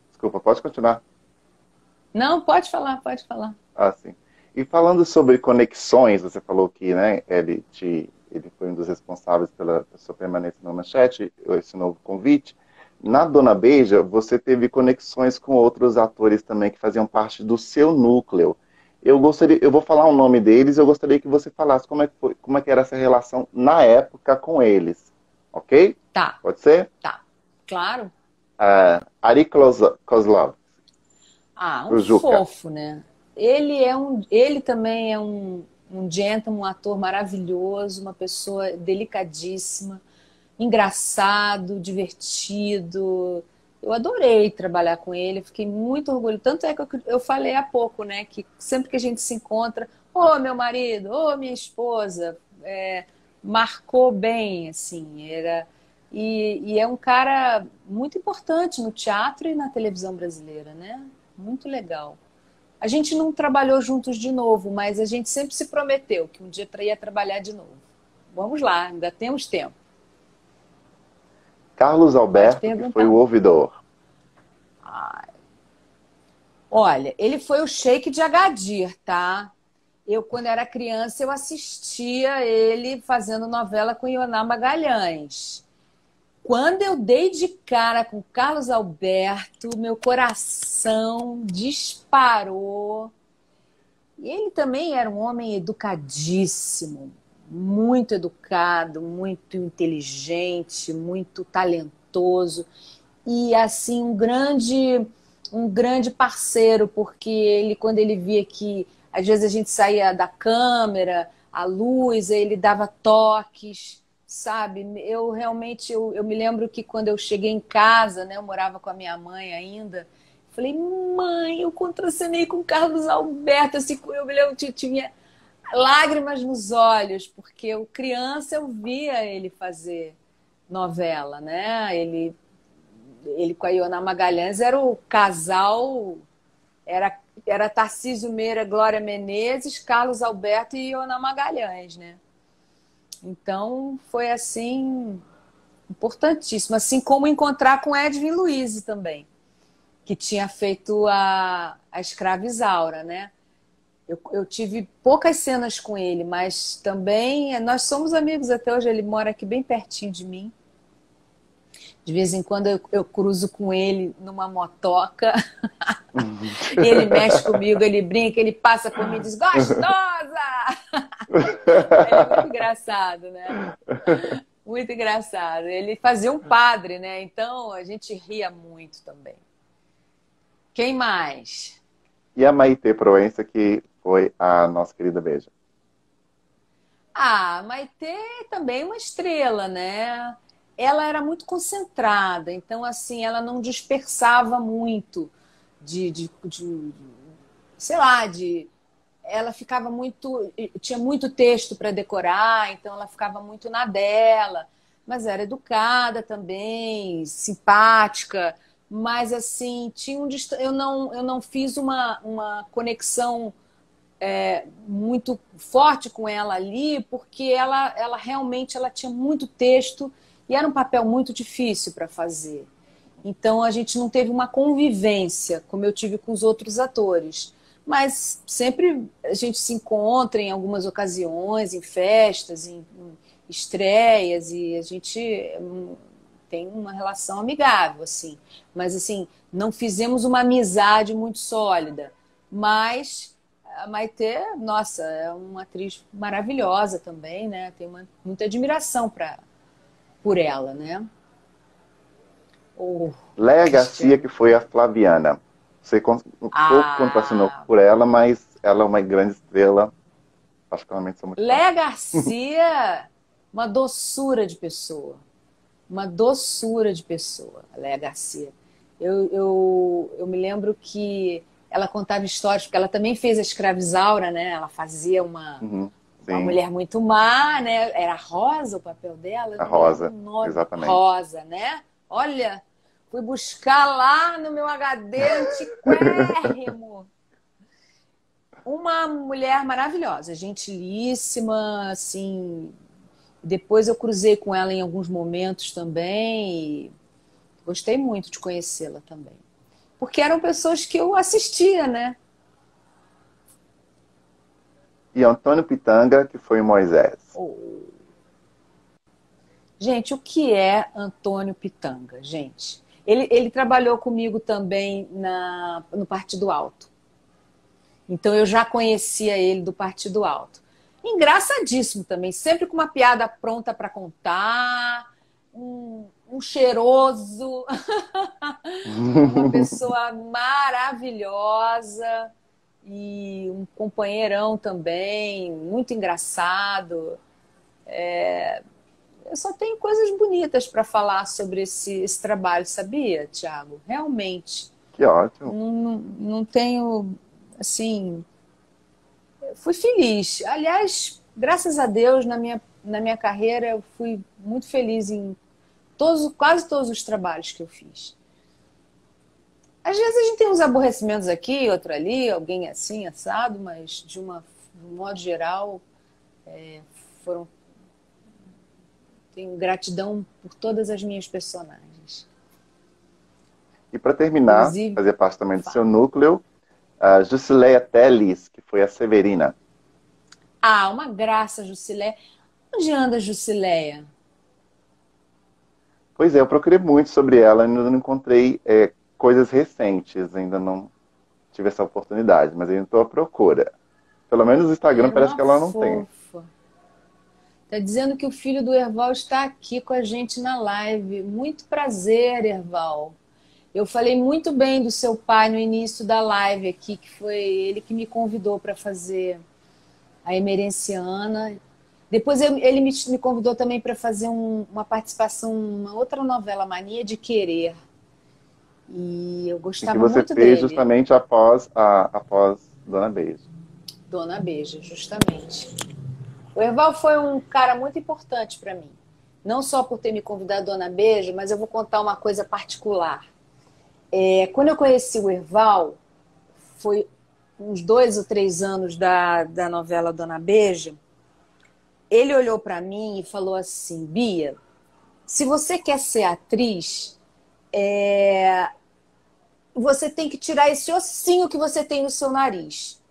Desculpa, pode continuar? Não, pode falar, pode falar. Ah, sim. E falando sobre conexões, você falou que, né, ele foi um dos responsáveis pela sua permanência na Manchete, esse novo convite. Na Dona Beija, você teve conexões com outros atores também que faziam parte do seu núcleo. Eu vou falar o nome deles, eu gostaria que você falasse como é que foi, como é que era essa relação na época com eles, ok? Tá, Pode ser? tá. Claro. Ari Kozlov, Ah, um o Juca. fofo, né? Ele também é um gentleman, um ator maravilhoso, uma pessoa delicadíssima, engraçado, divertido. Eu adorei trabalhar com ele, fiquei muito orgulhosa. Tanto é que eu falei há pouco, né, que sempre que a gente se encontra, ô meu marido, ô minha esposa, marcou bem, assim, e é um cara muito importante no teatro e na televisão brasileira, né? Muito legal. A gente não trabalhou juntos de novo, mas a gente sempre se prometeu que um dia ia trabalhar de novo. Vamos lá, ainda temos tempo. Carlos Pode Alberto, que foi o perguntar. ouvidor. Olha, ele foi o Sheik de Agadir, tá? Eu, quando era criança, eu assistia ele fazendo novela com Ioná Magalhães. Quando eu dei de cara com Carlos Alberto, meu coração disparou. E ele também era um homem educadíssimo, muito educado, muito inteligente, muito talentoso e assim um grande parceiro, porque ele quando ele via que às vezes a gente saía da câmera, a luz, ele dava toques, sabe? Eu realmente eu me lembro que quando eu cheguei em casa, né, eu morava com a minha mãe ainda. Falei, mãe, eu contracenei com o Carlos Alberto. Assim, eu me lembro que tinha lágrimas nos olhos, porque eu criança eu via ele fazer novela, né? Ele com a Ioná Magalhães era o casal, era Tarcísio Meira, Glória Menezes, Carlos Alberto e Ioná Magalhães, né? Então foi assim importantíssimo, assim como encontrar com Edwin Luiz também, que tinha feito a Escrava Isaura, né? Eu tive poucas cenas com ele, mas também nós somos amigos até hoje. Ele mora aqui bem pertinho de mim. De vez em quando eu cruzo com ele numa motoca. Ele mexe comigo, ele brinca, ele passa por mim e diz: Gostosa! Ele é muito engraçado, né? Muito engraçado. Ele fazia um padre, né? Então a gente ria muito também. Quem mais? E a Maitê Proença, que foi a nossa querida Beija. Ah, Maitê também uma estrela, né? Ela era muito concentrada, então assim, ela não dispersava muito sei lá, ela ficava muito, tinha muito texto para decorar, então ela ficava muito na dela, mas era educada também, simpática, mas assim, eu não fiz uma conexão muito forte com ela ali, porque ela realmente ela tinha muito texto e era um papel muito difícil para fazer. Então a gente não teve uma convivência como eu tive com os outros atores. Mas sempre a gente se encontra em algumas ocasiões, em festas, em estreias, e a gente tem uma relação amigável, assim. Mas assim, não fizemos uma amizade muito sólida. Mas a Maitê, nossa, é uma atriz maravilhosa também, né? Tenho muita admiração por ela, né? O Léa Garcia, Cristiano. que foi a Flaviana. Você um pouco contracenou Ah, por ela, mas ela é uma grande estrela. Particularmente sou muito fã. Léa Garcia, uma doçura de pessoa. Uma doçura de pessoa, a Léa Garcia. Eu me lembro que ela contava histórias, porque ela também fez a Escravizaura, né? Ela fazia Uhum, uma sim, mulher muito má, né? Era Rosa o papel dela, eu a não me lembro o Rosa, nome. exatamente. Rosa, né? Olha, fui buscar lá no meu HD antiquérrimo. Uma mulher maravilhosa, gentilíssima, assim. Depois eu cruzei com ela em alguns momentos também e gostei muito de conhecê-la também. Porque eram pessoas que eu assistia, né? e Antônio Pitanga, que foi Moisés. Oh. Gente, o que é Antônio Pitanga, gente? Ele trabalhou comigo também no Partido Alto. Então eu já conhecia ele do Partido Alto. Engraçadíssimo também, sempre com uma piada pronta para contar, um cheiroso, uma pessoa maravilhosa e um companheirão também, muito engraçado. Eu só tenho coisas bonitas para falar sobre esse trabalho, sabia, Thiago? Realmente. Que ótimo. Não tenho, assim, fui feliz. Aliás, graças a Deus, na minha carreira, eu fui muito feliz em quase todos os trabalhos que eu fiz. Às vezes a gente tem uns aborrecimentos aqui, outro ali, alguém assim, assado, mas de um modo geral, foram. Tenho gratidão por todas as minhas personagens. E para terminar, Inclusive, fazer parte também do seu núcleo, a Jusileia Teles, que foi a Severina. Ah, uma graça, Jusileia. Onde anda a Jusileia? Pois é, eu procurei muito sobre ela, ainda não encontrei coisas recentes, ainda não tive essa oportunidade, mas ainda estou à procura. Pelo menos no Instagram Era parece uma que ela não tem. fofa. Tá dizendo que o filho do Herval está aqui com a gente na live. Muito prazer, Herval. Eu falei muito bem do seu pai no início da live aqui, que foi ele que me convidou para fazer a Emerenciana. Depois ele me convidou também para fazer uma participação, uma outra novela, Mania de Querer. E eu E que gostava você muito fez dele. justamente após Dona Beijo. Dona Beija, justamente. O Herval foi um cara muito importante para mim. Não só por ter me convidado a Dona Beija, mas eu vou contar uma coisa particular. Quando eu conheci o Herval, foi uns 2 ou 3 anos da novela Dona Beija, ele olhou para mim e falou assim: Bia, se você quer ser atriz, você tem que tirar esse ossinho que você tem no seu nariz.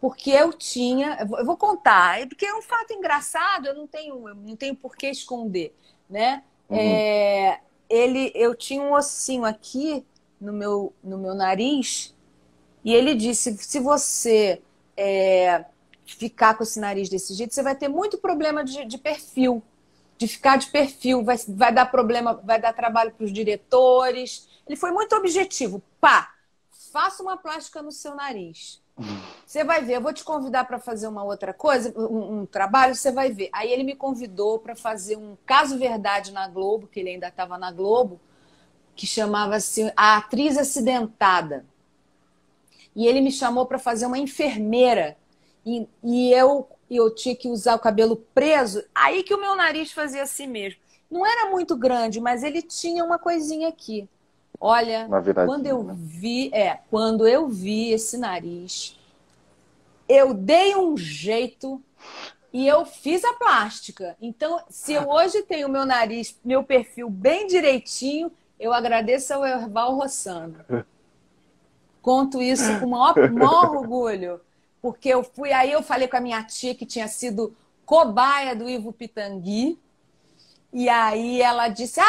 Porque eu vou contar, porque é um fato engraçado, eu não tenho por que esconder, né? Uhum. Eu tinha um ossinho aqui no meu nariz, e ele disse: se você ficar com esse nariz desse jeito, você vai ter muito problema de perfil, de ficar de perfil, vai dar problema, vai dar trabalho para os diretores. Ele foi muito objetivo. Pá, faça uma plástica no seu nariz. Você vai ver, eu vou te convidar para fazer uma outra coisa, um trabalho, você vai ver. Aí ele me convidou para fazer um Caso Verdade na Globo, que ele ainda estava na Globo, que chamava-se A Atriz Acidentada. E ele me chamou para fazer uma enfermeira. E eu tinha que usar o cabelo preso, aí que o meu nariz fazia assim mesmo. Não era muito grande, mas ele tinha uma coisinha aqui. Olha, Uma quando viradinha, eu né? quando eu vi esse nariz, eu dei um jeito e eu fiz a plástica. Então, se eu hoje tenho meu nariz, meu perfil bem direitinho, eu agradeço ao Herval Rossano. Conto isso com o maior orgulho, porque aí eu falei com a minha tia que tinha sido cobaia do Ivo Pitangui, e aí ela disse: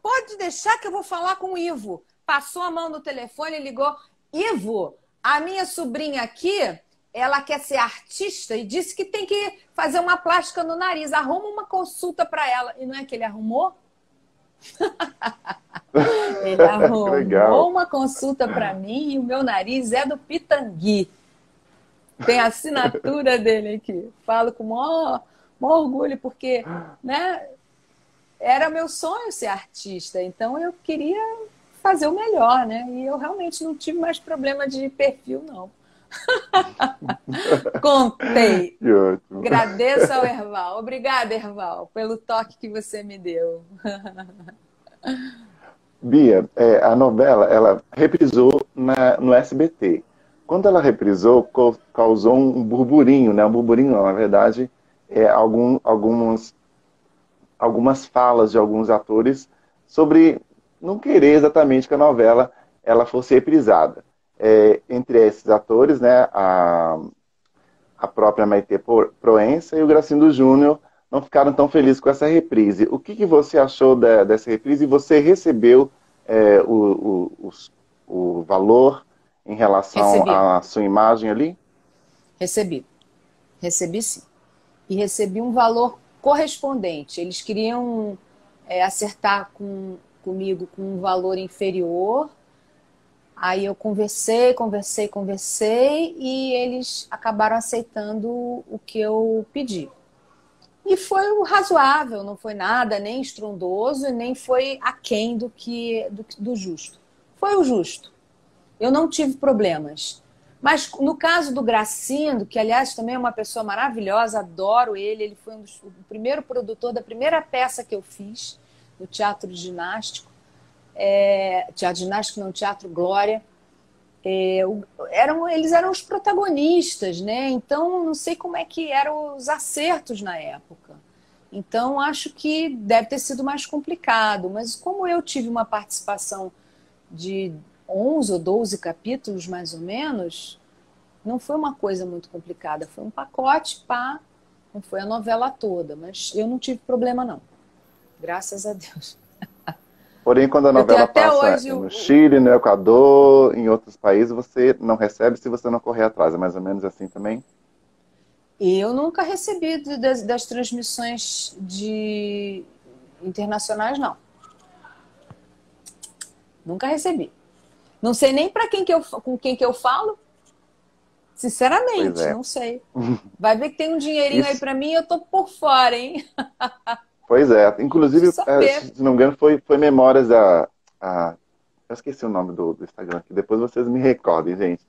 pode deixar que eu vou falar com o Ivo. Passou a mão no telefone e ligou: Ivo, a minha sobrinha aqui, ela quer ser artista e disse que tem que fazer uma plástica no nariz. Arruma uma consulta para ela. E não é que ele arrumou? Ele Que legal. arrumou uma consulta para mim e o meu nariz é do Pitangui. Tem a assinatura dele aqui. Falo com o maior orgulho, porque, né, era meu sonho ser artista, então eu queria fazer o melhor, né? E eu realmente não tive mais problema de perfil, não. Contei. Que ótimo. Agradeço ao Herval. Obrigada, Herval, pelo toque que você me deu. Bia, a novela, ela reprisou no SBT. Quando ela reprisou, causou um burburinho, né? Um burburinho, não, na verdade, algumas falas de alguns atores sobre não querer exatamente que a novela ela fosse reprisada. Entre esses atores, né, a própria Maitê Proença e o Gracindo Júnior não ficaram tão felizes com essa reprise. O que você achou dessa reprise? E você recebeu o valor em relação Recebi, à sua imagem ali? recebi, recebi sim. E recebi um valor correspondente. Eles queriam acertar comigo com um valor inferior. Aí eu conversei e eles acabaram aceitando o que eu pedi. E foi o razoável, não foi nada nem estrondoso e nem foi aquém do justo. Foi o justo. Eu não tive problemas. Mas no caso do Gracindo, que aliás também é uma pessoa maravilhosa, adoro ele foi o primeiro produtor da primeira peça que eu fiz no Teatro Ginástico. Teatro Ginástico não, Teatro Glória. Eles eram os protagonistas, né? Então não sei como é que eram os acertos na época. Então acho que deve ter sido mais complicado, mas como eu tive uma participação de 11 ou 12 capítulos, mais ou menos, não foi uma coisa muito complicada. Foi um pacote, pá, não foi a novela toda, mas eu não tive problema, não. Graças a Deus. Porém, quando a Eu tenho novela até passa hoje no Chile, no Equador, em outros países, você não recebe se você não correr atrás. É mais ou menos assim também? eu nunca recebi das transmissões internacionais, não. Nunca recebi. Não sei nem para com quem que eu falo. Pois Sinceramente, é. não sei. Vai ver que tem um dinheirinho aí Isso, para mim e eu tô por fora, hein? pois é. Preciso Inclusive, saber. se não me engano, foi Memórias eu esqueci o nome do Instagram aqui. Depois vocês me recordem, gente.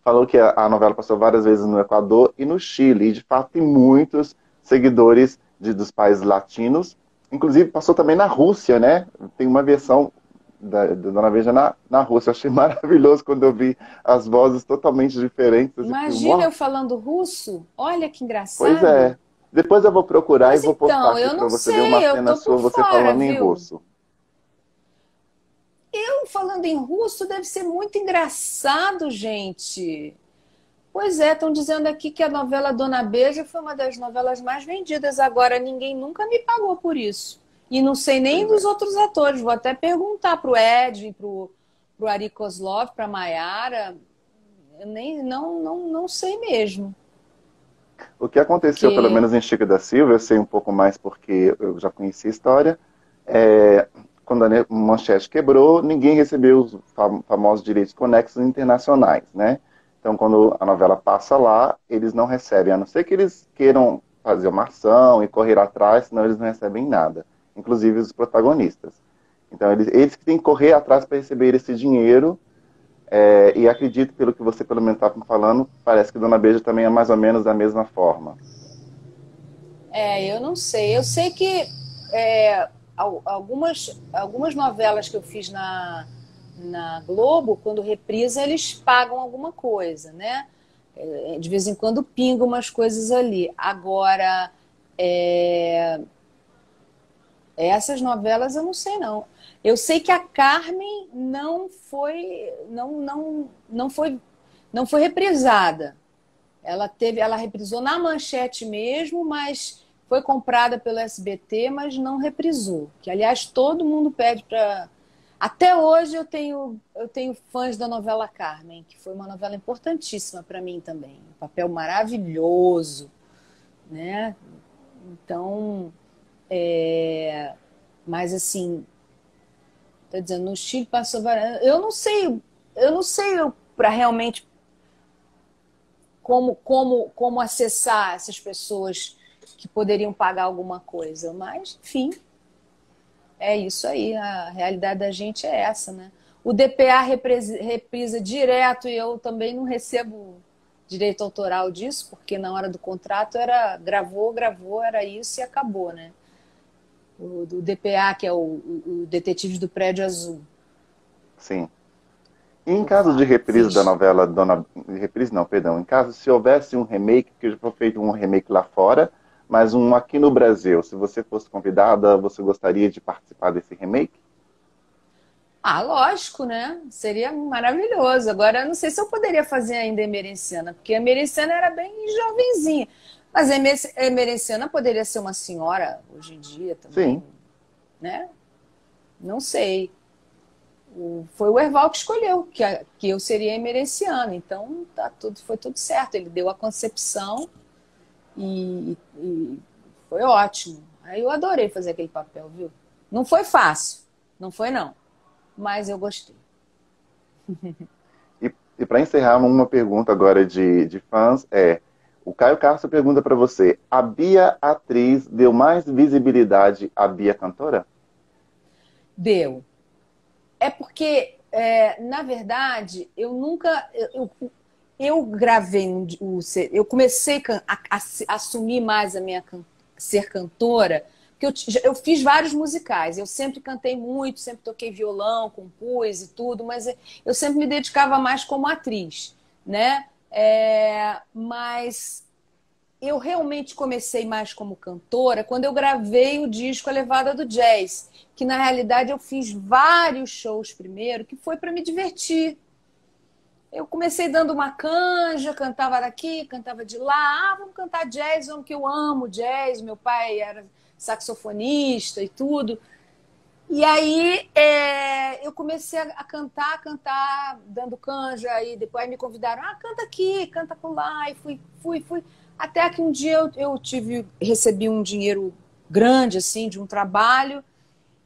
Falou que a novela passou várias vezes no Equador e no Chile. E, de fato, tem muitos seguidores dos países latinos. Inclusive, passou também na Rússia, né? Tem uma versão da Dona Veja na Rússia. Eu achei maravilhoso quando eu vi as vozes totalmente diferentes. Eu falei, Imagina eu "Uau, falando russo. Olha que pois engraçado. é. Depois eu vou procurar e Pois vou postar então, aqui eu para não você ver uma sei, eu cena tô sua, por você fora, falando em viu? russo. Eu falando em russo deve ser muito engraçado, gente. Pois é, estão dizendo aqui que a novela Dona Beija foi uma das novelas mais vendidas. Agora, ninguém nunca me pagou por isso. E não sei nem Pois dos é. outros atores. Vou até perguntar pro Edwin, pro Ari Kozlov, pra Maiara. Eu nem, não sei mesmo. O que aconteceu, pelo Porque menos em Chico da Silva, eu sei um pouco mais porque eu já conheci a história. É, quando a Manchete quebrou, ninguém recebeu os famosos direitos conexos internacionais, né? Então, quando a novela passa lá, eles não recebem, a não ser que eles queiram fazer uma ação e correr atrás, senão eles não recebem nada, inclusive os protagonistas. Então, eles que têm que correr atrás para receber esse dinheiro. E acredito, pelo que você pelo menos estava falando, parece que Dona Beija também é mais ou menos da mesma forma. eu não sei. Eu sei que algumas novelas que eu fiz na Globo, quando reprisa, eles pagam alguma coisa, né? De vez em quando pinga umas coisas ali. Agora, é, essas novelas eu não sei não. Eu sei que a Carmen não foi reprisada. Ela reprisou na Manchete mesmo, mas foi comprada pelo SBT, mas não reprisou. Que aliás todo mundo pede para. Até hoje eu tenho fãs da novela Carmen, que foi uma novela importantíssima para mim também, um papel maravilhoso, né? Então, mas assim, tô dizendo, no Chile passou várias. Eu não sei para realmente como acessar essas pessoas que poderiam pagar alguma coisa. Mas, enfim, é isso aí. A realidade da gente é essa, né? O DPA reprisa direto e eu também não recebo direito autoral disso, porque na hora do contrato era gravou, era isso e acabou, né? Do DPA, que é o Detetive do Prédio Azul, Sim. E em que eu caso de reprise da fiz. novela Dona... Reprise não, perdão. Em caso se houvesse um remake, que já foi feito um remake lá fora, mas um aqui no Brasil, se você fosse convidada, você gostaria de participar desse remake? Ah, lógico, né? Seria maravilhoso. Agora, eu não sei se eu poderia fazer ainda Emerenciana, porque a Emerenciana era bem jovenzinha. Mas a Emerenciana poderia ser uma senhora hoje em dia também, Sim. né? Não sei. Foi o Erval que escolheu que eu seria emerenciana. Então, foi tudo certo. Ele deu a concepção e foi ótimo. Aí eu adorei fazer aquele papel, viu? Não foi fácil, não foi não, mas eu gostei. E para encerrar, uma pergunta agora de fãs é: o Caio Castro pergunta para você, a Bia atriz deu mais visibilidade à Bia cantora? Deu. É porque, na verdade, eu nunca. Eu gravei, eu comecei a assumir mais a minha ser cantora, porque eu fiz vários musicais. Eu sempre cantei muito, sempre toquei violão, compus e tudo, mas eu sempre me dedicava mais como atriz, né? Mas eu realmente comecei mais como cantora quando eu gravei o disco A Levada do Jazz, que na realidade eu fiz vários shows primeiro, que foi para me divertir. Eu comecei dando uma canja, cantava daqui, cantava de lá. Ah, vamos cantar jazz, vamos que eu amo jazz. Meu pai era saxofonista e tudo. E aí eu comecei a cantar, dando canja, e depois me convidaram, canta aqui, canta por lá, e fui. Até que um dia recebi um dinheiro grande, assim, de um trabalho,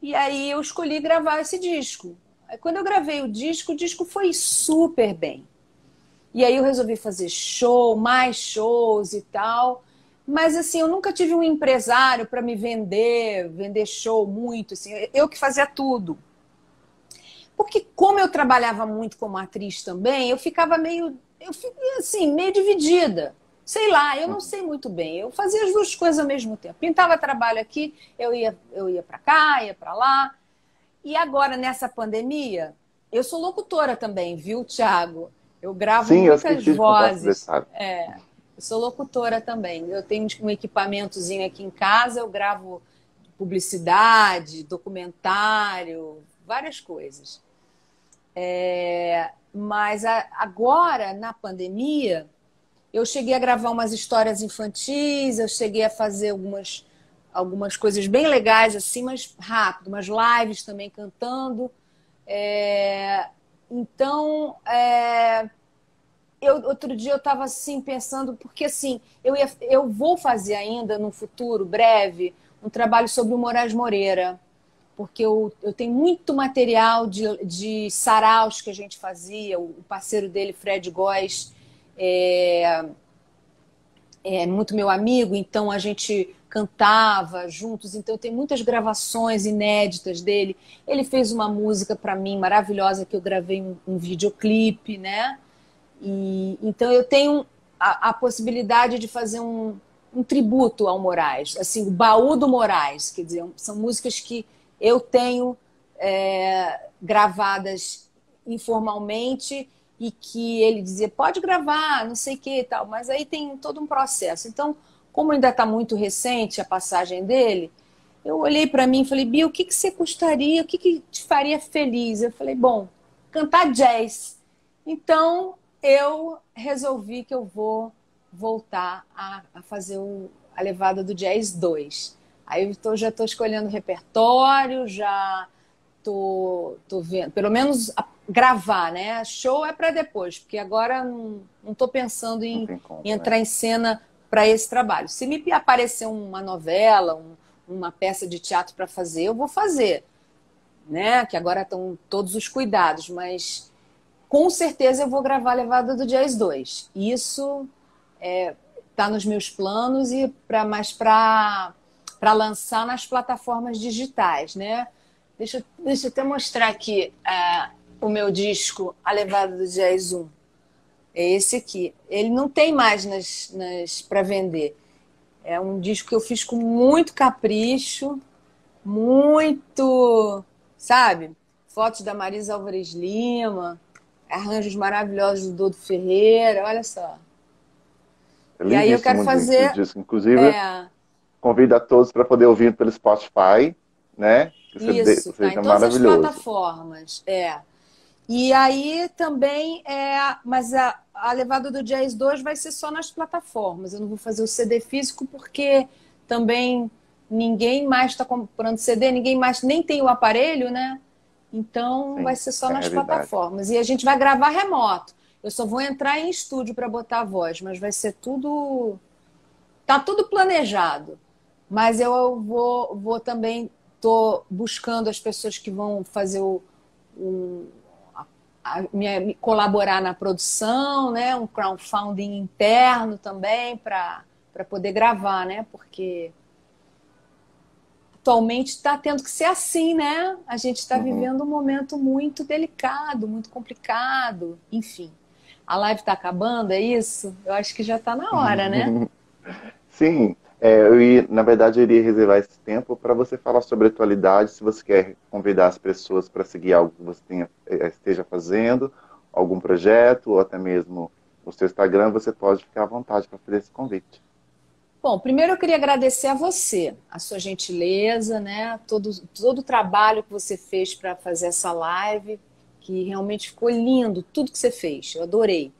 e aí eu escolhi gravar esse disco. Aí, quando eu gravei o disco foi super bem. E aí eu resolvi fazer show, mais shows e tal. Mas assim, eu nunca tive um empresário para me vender show muito, assim, eu que fazia tudo. Porque como eu trabalhava muito como atriz também, eu ficava eu fiquei assim, meio dividida. Sei lá, eu não Uhum. sei muito bem. Eu fazia as duas coisas ao mesmo tempo. Pintava trabalho aqui, eu ia para cá, ia para lá. E agora, nessa pandemia, eu sou locutora também, viu, Thiago? Eu gravo Sim, eu muitas esqueci de contar esse vozes. detalhe. Eu sou locutora também. Eu tenho um equipamentozinho aqui em casa, eu gravo publicidade, documentário, várias coisas. Mas agora, na pandemia, eu cheguei a gravar umas histórias infantis, eu cheguei a fazer algumas coisas bem legais, assim, mas rápido, umas lives também cantando. É, então, outro dia eu estava assim pensando, porque assim, eu vou fazer ainda no futuro, breve, um trabalho sobre o Moraes Moreira, porque eu tenho muito material de saraus que a gente fazia, o parceiro dele, Fred Góes, é, é muito meu amigo, então a gente cantava juntos, então tem muitas gravações inéditas dele. Ele fez uma música para mim maravilhosa que eu gravei um videoclipe, né? E então eu tenho a possibilidade de fazer um tributo ao Moraes, assim, o baú do Moraes, quer dizer, são músicas que eu tenho gravadas informalmente e que ele dizia, pode gravar, não sei o que e tal, mas aí tem todo um processo. Então, como ainda está muito recente a passagem dele, eu olhei para mim e falei, Bia, o que, que você gostaria, o que, que te faria feliz? Eu falei, bom, cantar jazz. Então, eu resolvi que eu vou voltar a fazer a levada do Jazz 2. Aí já estou escolhendo o repertório, já tô vendo, pelo menos gravar, né? Show é para depois, porque agora não estou pensando Não em tem como, né? entrar em cena para esse trabalho. Se me aparecer uma novela, uma peça de teatro para fazer, eu vou fazer, né? Que agora estão todos os cuidados, mas com certeza eu vou gravar a Levada do Jazz 2. Isso está nos meus planos e para lançar nas plataformas digitais, né? Deixa eu até mostrar aqui o meu disco, A Levada do Jazz 1. É esse aqui. Ele não tem mais para vender. É um disco que eu fiz com muito capricho, muito, sabe? Fotos da Marisa Álvares Lima, arranjos maravilhosos do Dodo Ferreira, olha só. É E aí eu quero lindíssimo o fazer. disco. Inclusive, É, convido a todos para poder ouvir pelo Spotify, né? Isso, tá em Seja todas as maravilhoso. plataformas. É. E aí também mas a Levada do Jazz 2 vai ser só nas plataformas. Eu não vou fazer o CD físico porque também ninguém mais está comprando CD, ninguém mais nem tem o aparelho, né? Então vai Sim, ser só é nas realidade. plataformas. E a gente vai gravar remoto. Eu só vou entrar em estúdio para botar a voz, mas vai ser tudo. Tá tudo planejado. Mas eu vou também, tô buscando as pessoas que vão fazer o colaborar na produção, né? Um crowdfunding interno também para poder gravar, né? Porque atualmente está tendo que ser assim, né? A gente está Uhum. vivendo um momento muito delicado, muito complicado, enfim. A live está acabando, é isso? Eu acho que já está na hora, né? Sim, na verdade, eu iria reservar esse tempo para você falar sobre a atualidade, se você quer convidar as pessoas para seguir algo que você esteja fazendo, algum projeto, ou até mesmo o seu Instagram, você pode ficar à vontade para fazer esse convite. Bom, primeiro eu queria agradecer a você, a sua gentileza, né? Todo o trabalho que você fez para fazer essa live, que realmente ficou lindo, tudo que você fez, eu adorei.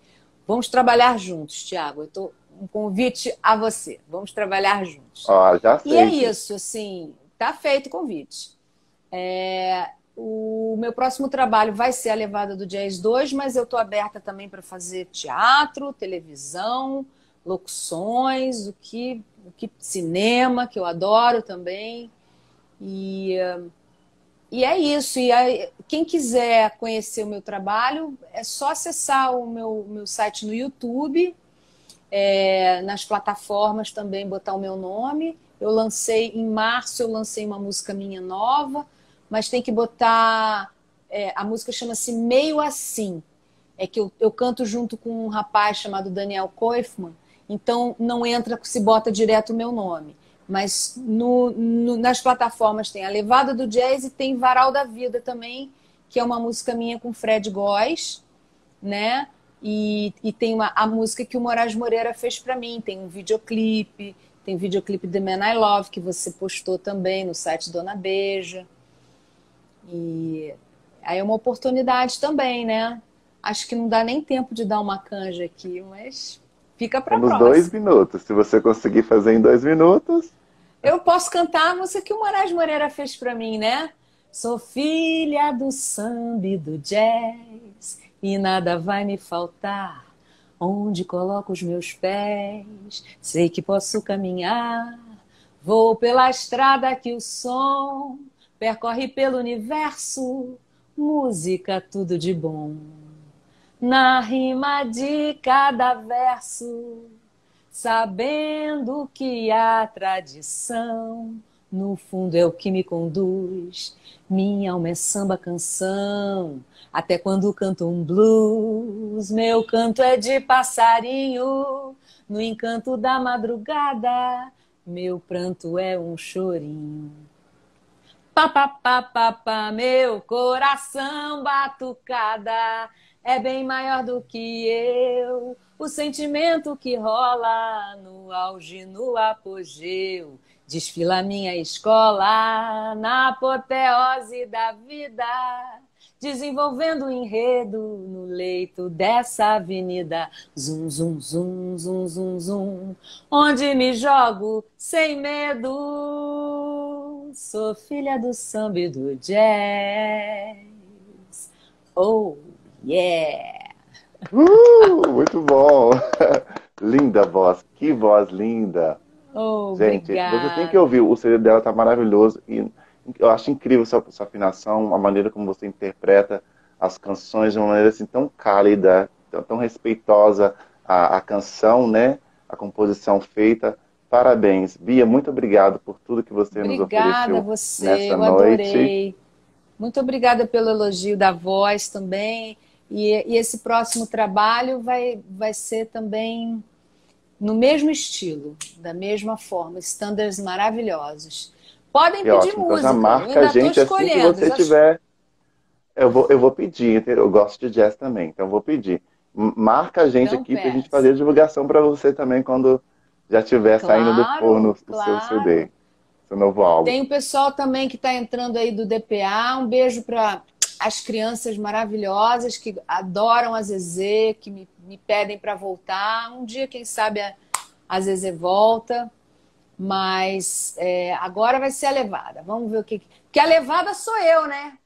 Vamos trabalhar juntos, Tiago. Eu tô um convite a você. Vamos trabalhar juntos. Ó, já E é aceito. isso, assim, tá feito o convite. O meu próximo trabalho vai ser a Levada do Jazz 2, mas eu estou aberta também para fazer teatro, televisão, locuções, cinema, que eu adoro também. E, e é isso. E aí, quem quiser conhecer o meu trabalho, é só acessar o meu site no YouTube, nas plataformas também botar o meu nome. Em março, eu lancei uma música minha nova, mas tem que botar. A música chama-se Meio Assim. É que eu canto junto com um rapaz chamado Daniel Koifman, então não entra, se bota direto o meu nome. Mas nas plataformas tem A Levada do Jazz e tem Varal da Vida também, que é uma música minha com Fred Góes, né? E tem a música que o Moraes Moreira fez para mim, tem um videoclipe The Man I Love que você postou também no site Dona Beija. E aí é uma oportunidade também, né? Acho que não dá nem tempo de dar uma canja aqui, mas fica para Temos dois próxima. minutos. Se você conseguir fazer em 2 minutos, Eu posso cantar a música que o Moraes Moreira fez para mim, né? Sou filha do samba e do jazz e nada vai me faltar. Onde coloco os meus pés, sei que posso caminhar. Vou pela estrada que o som percorre pelo universo. Música, tudo de bom. Na rima de cada verso, sabendo que a tradição, no fundo, é o que me conduz. Minha alma é samba canção, até quando canto um blues. Meu canto é de passarinho, no encanto da madrugada. Meu pranto é um chorinho. Pá, pá, pá, pá, pá, meu coração batucada é bem maior do que eu. O sentimento que rola no auge, no apogeu, desfila minha escola na apoteose da vida, desenvolvendo um enredo no leito dessa avenida. Zum, zum, zum, zum, zum, zum, onde me jogo sem medo. Sou filha do samba e do jazz. Oh, yeah! muito bom. Linda voz, que voz linda. Oh, Gente, você tem que obrigada. ouvir, o CD dela tá maravilhoso e eu acho incrível sua afinação, a maneira como você interpreta as canções de uma maneira assim tão cálida, tão respeitosa à canção, né? A composição feita. Parabéns. Bia, muito obrigado por tudo que você nos Obrigada a ofereceu você, nessa eu noite. adorei. Muito obrigada pelo elogio da voz também. E esse próximo trabalho vai ser também no mesmo estilo, da mesma forma, standards maravilhosos. Podem Que pedir ótimo. Então já música, eu marca a ainda estou gente assim que escolhendo. você tiver. Eu vou pedir, eu gosto de jazz também, então eu vou pedir. Marca a gente Então, aqui pra gente fazer peça. a divulgação para você também quando já estiver saindo do forno Claro, o seu claro. CD. seu novo álbum. Tem o pessoal também que está entrando aí do DPA. Um beijo para as crianças maravilhosas que adoram a Zezé, que me pedem para voltar. Um dia, quem sabe, a Zezé volta. Mas agora vai ser a levada. Vamos ver o que... Porque a levada sou eu, né?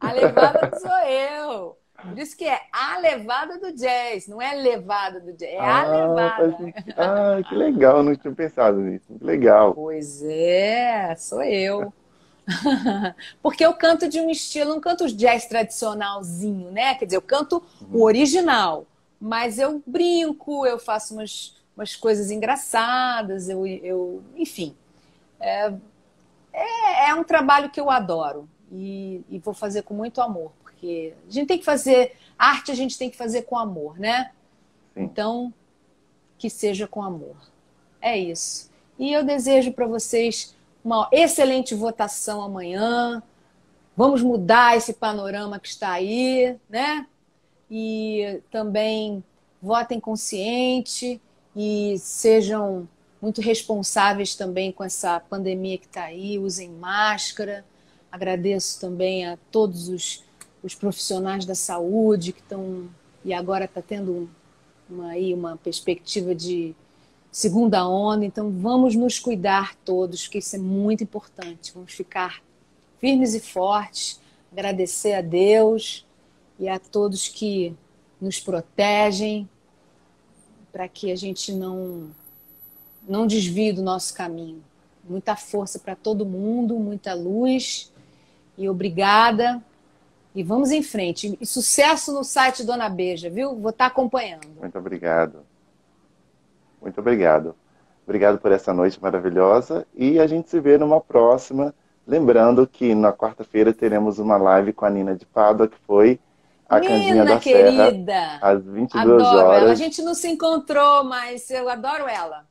A levada sou eu. Por isso que é a levada do jazz, não é levada do jazz, é a levada. Que legal, não tinha pensado nisso. Que legal. Pois é, sou eu. Porque eu canto de um estilo, não canto o jazz tradicionalzinho, né? Quer dizer, eu canto o original, mas eu brinco, eu faço umas coisas engraçadas, enfim. É um trabalho que eu adoro e vou fazer com muito amor, porque a gente tem que fazer arte, a gente tem que fazer com amor, né? Sim. Então, que seja com amor. É isso. E eu desejo para vocês uma excelente votação amanhã. Vamos mudar esse panorama que está aí, né? E também votem consciente e sejam muito responsáveis também com essa pandemia que está aí. Usem máscara. Agradeço também a todos os profissionais da saúde que estão... E agora está tendo uma perspectiva de segunda onda, então vamos nos cuidar todos, porque isso é muito importante. Vamos ficar firmes e fortes, agradecer a Deus e a todos que nos protegem, para que a gente não desvie do nosso caminho. Muita força para todo mundo, muita luz e obrigada. E vamos em frente. E sucesso no site Dona Beija, viu? Vou estar acompanhando. Muito obrigado. Muito obrigado. Obrigado por essa noite maravilhosa e a gente se vê numa próxima. Lembrando que na quarta-feira teremos uma live com a Nina de Pádua, que foi a Candinha da querida, Serra, às 22 adoro horas. ela. A gente não se encontrou, mas eu adoro ela.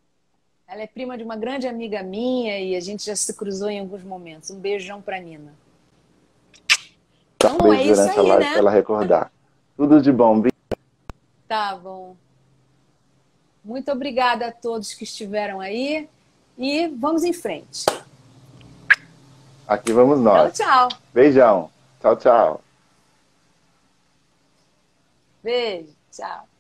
Ela é prima de uma grande amiga minha e a gente já se cruzou em alguns momentos. Um beijão pra Nina. Então é isso aí, né? Para ela recordar. Tudo de bom. Tá bom. Muito obrigada a todos que estiveram aí e vamos em frente. Aqui vamos nós. Tchau, tchau. Beijão. Tchau, tchau. Beijo. Tchau.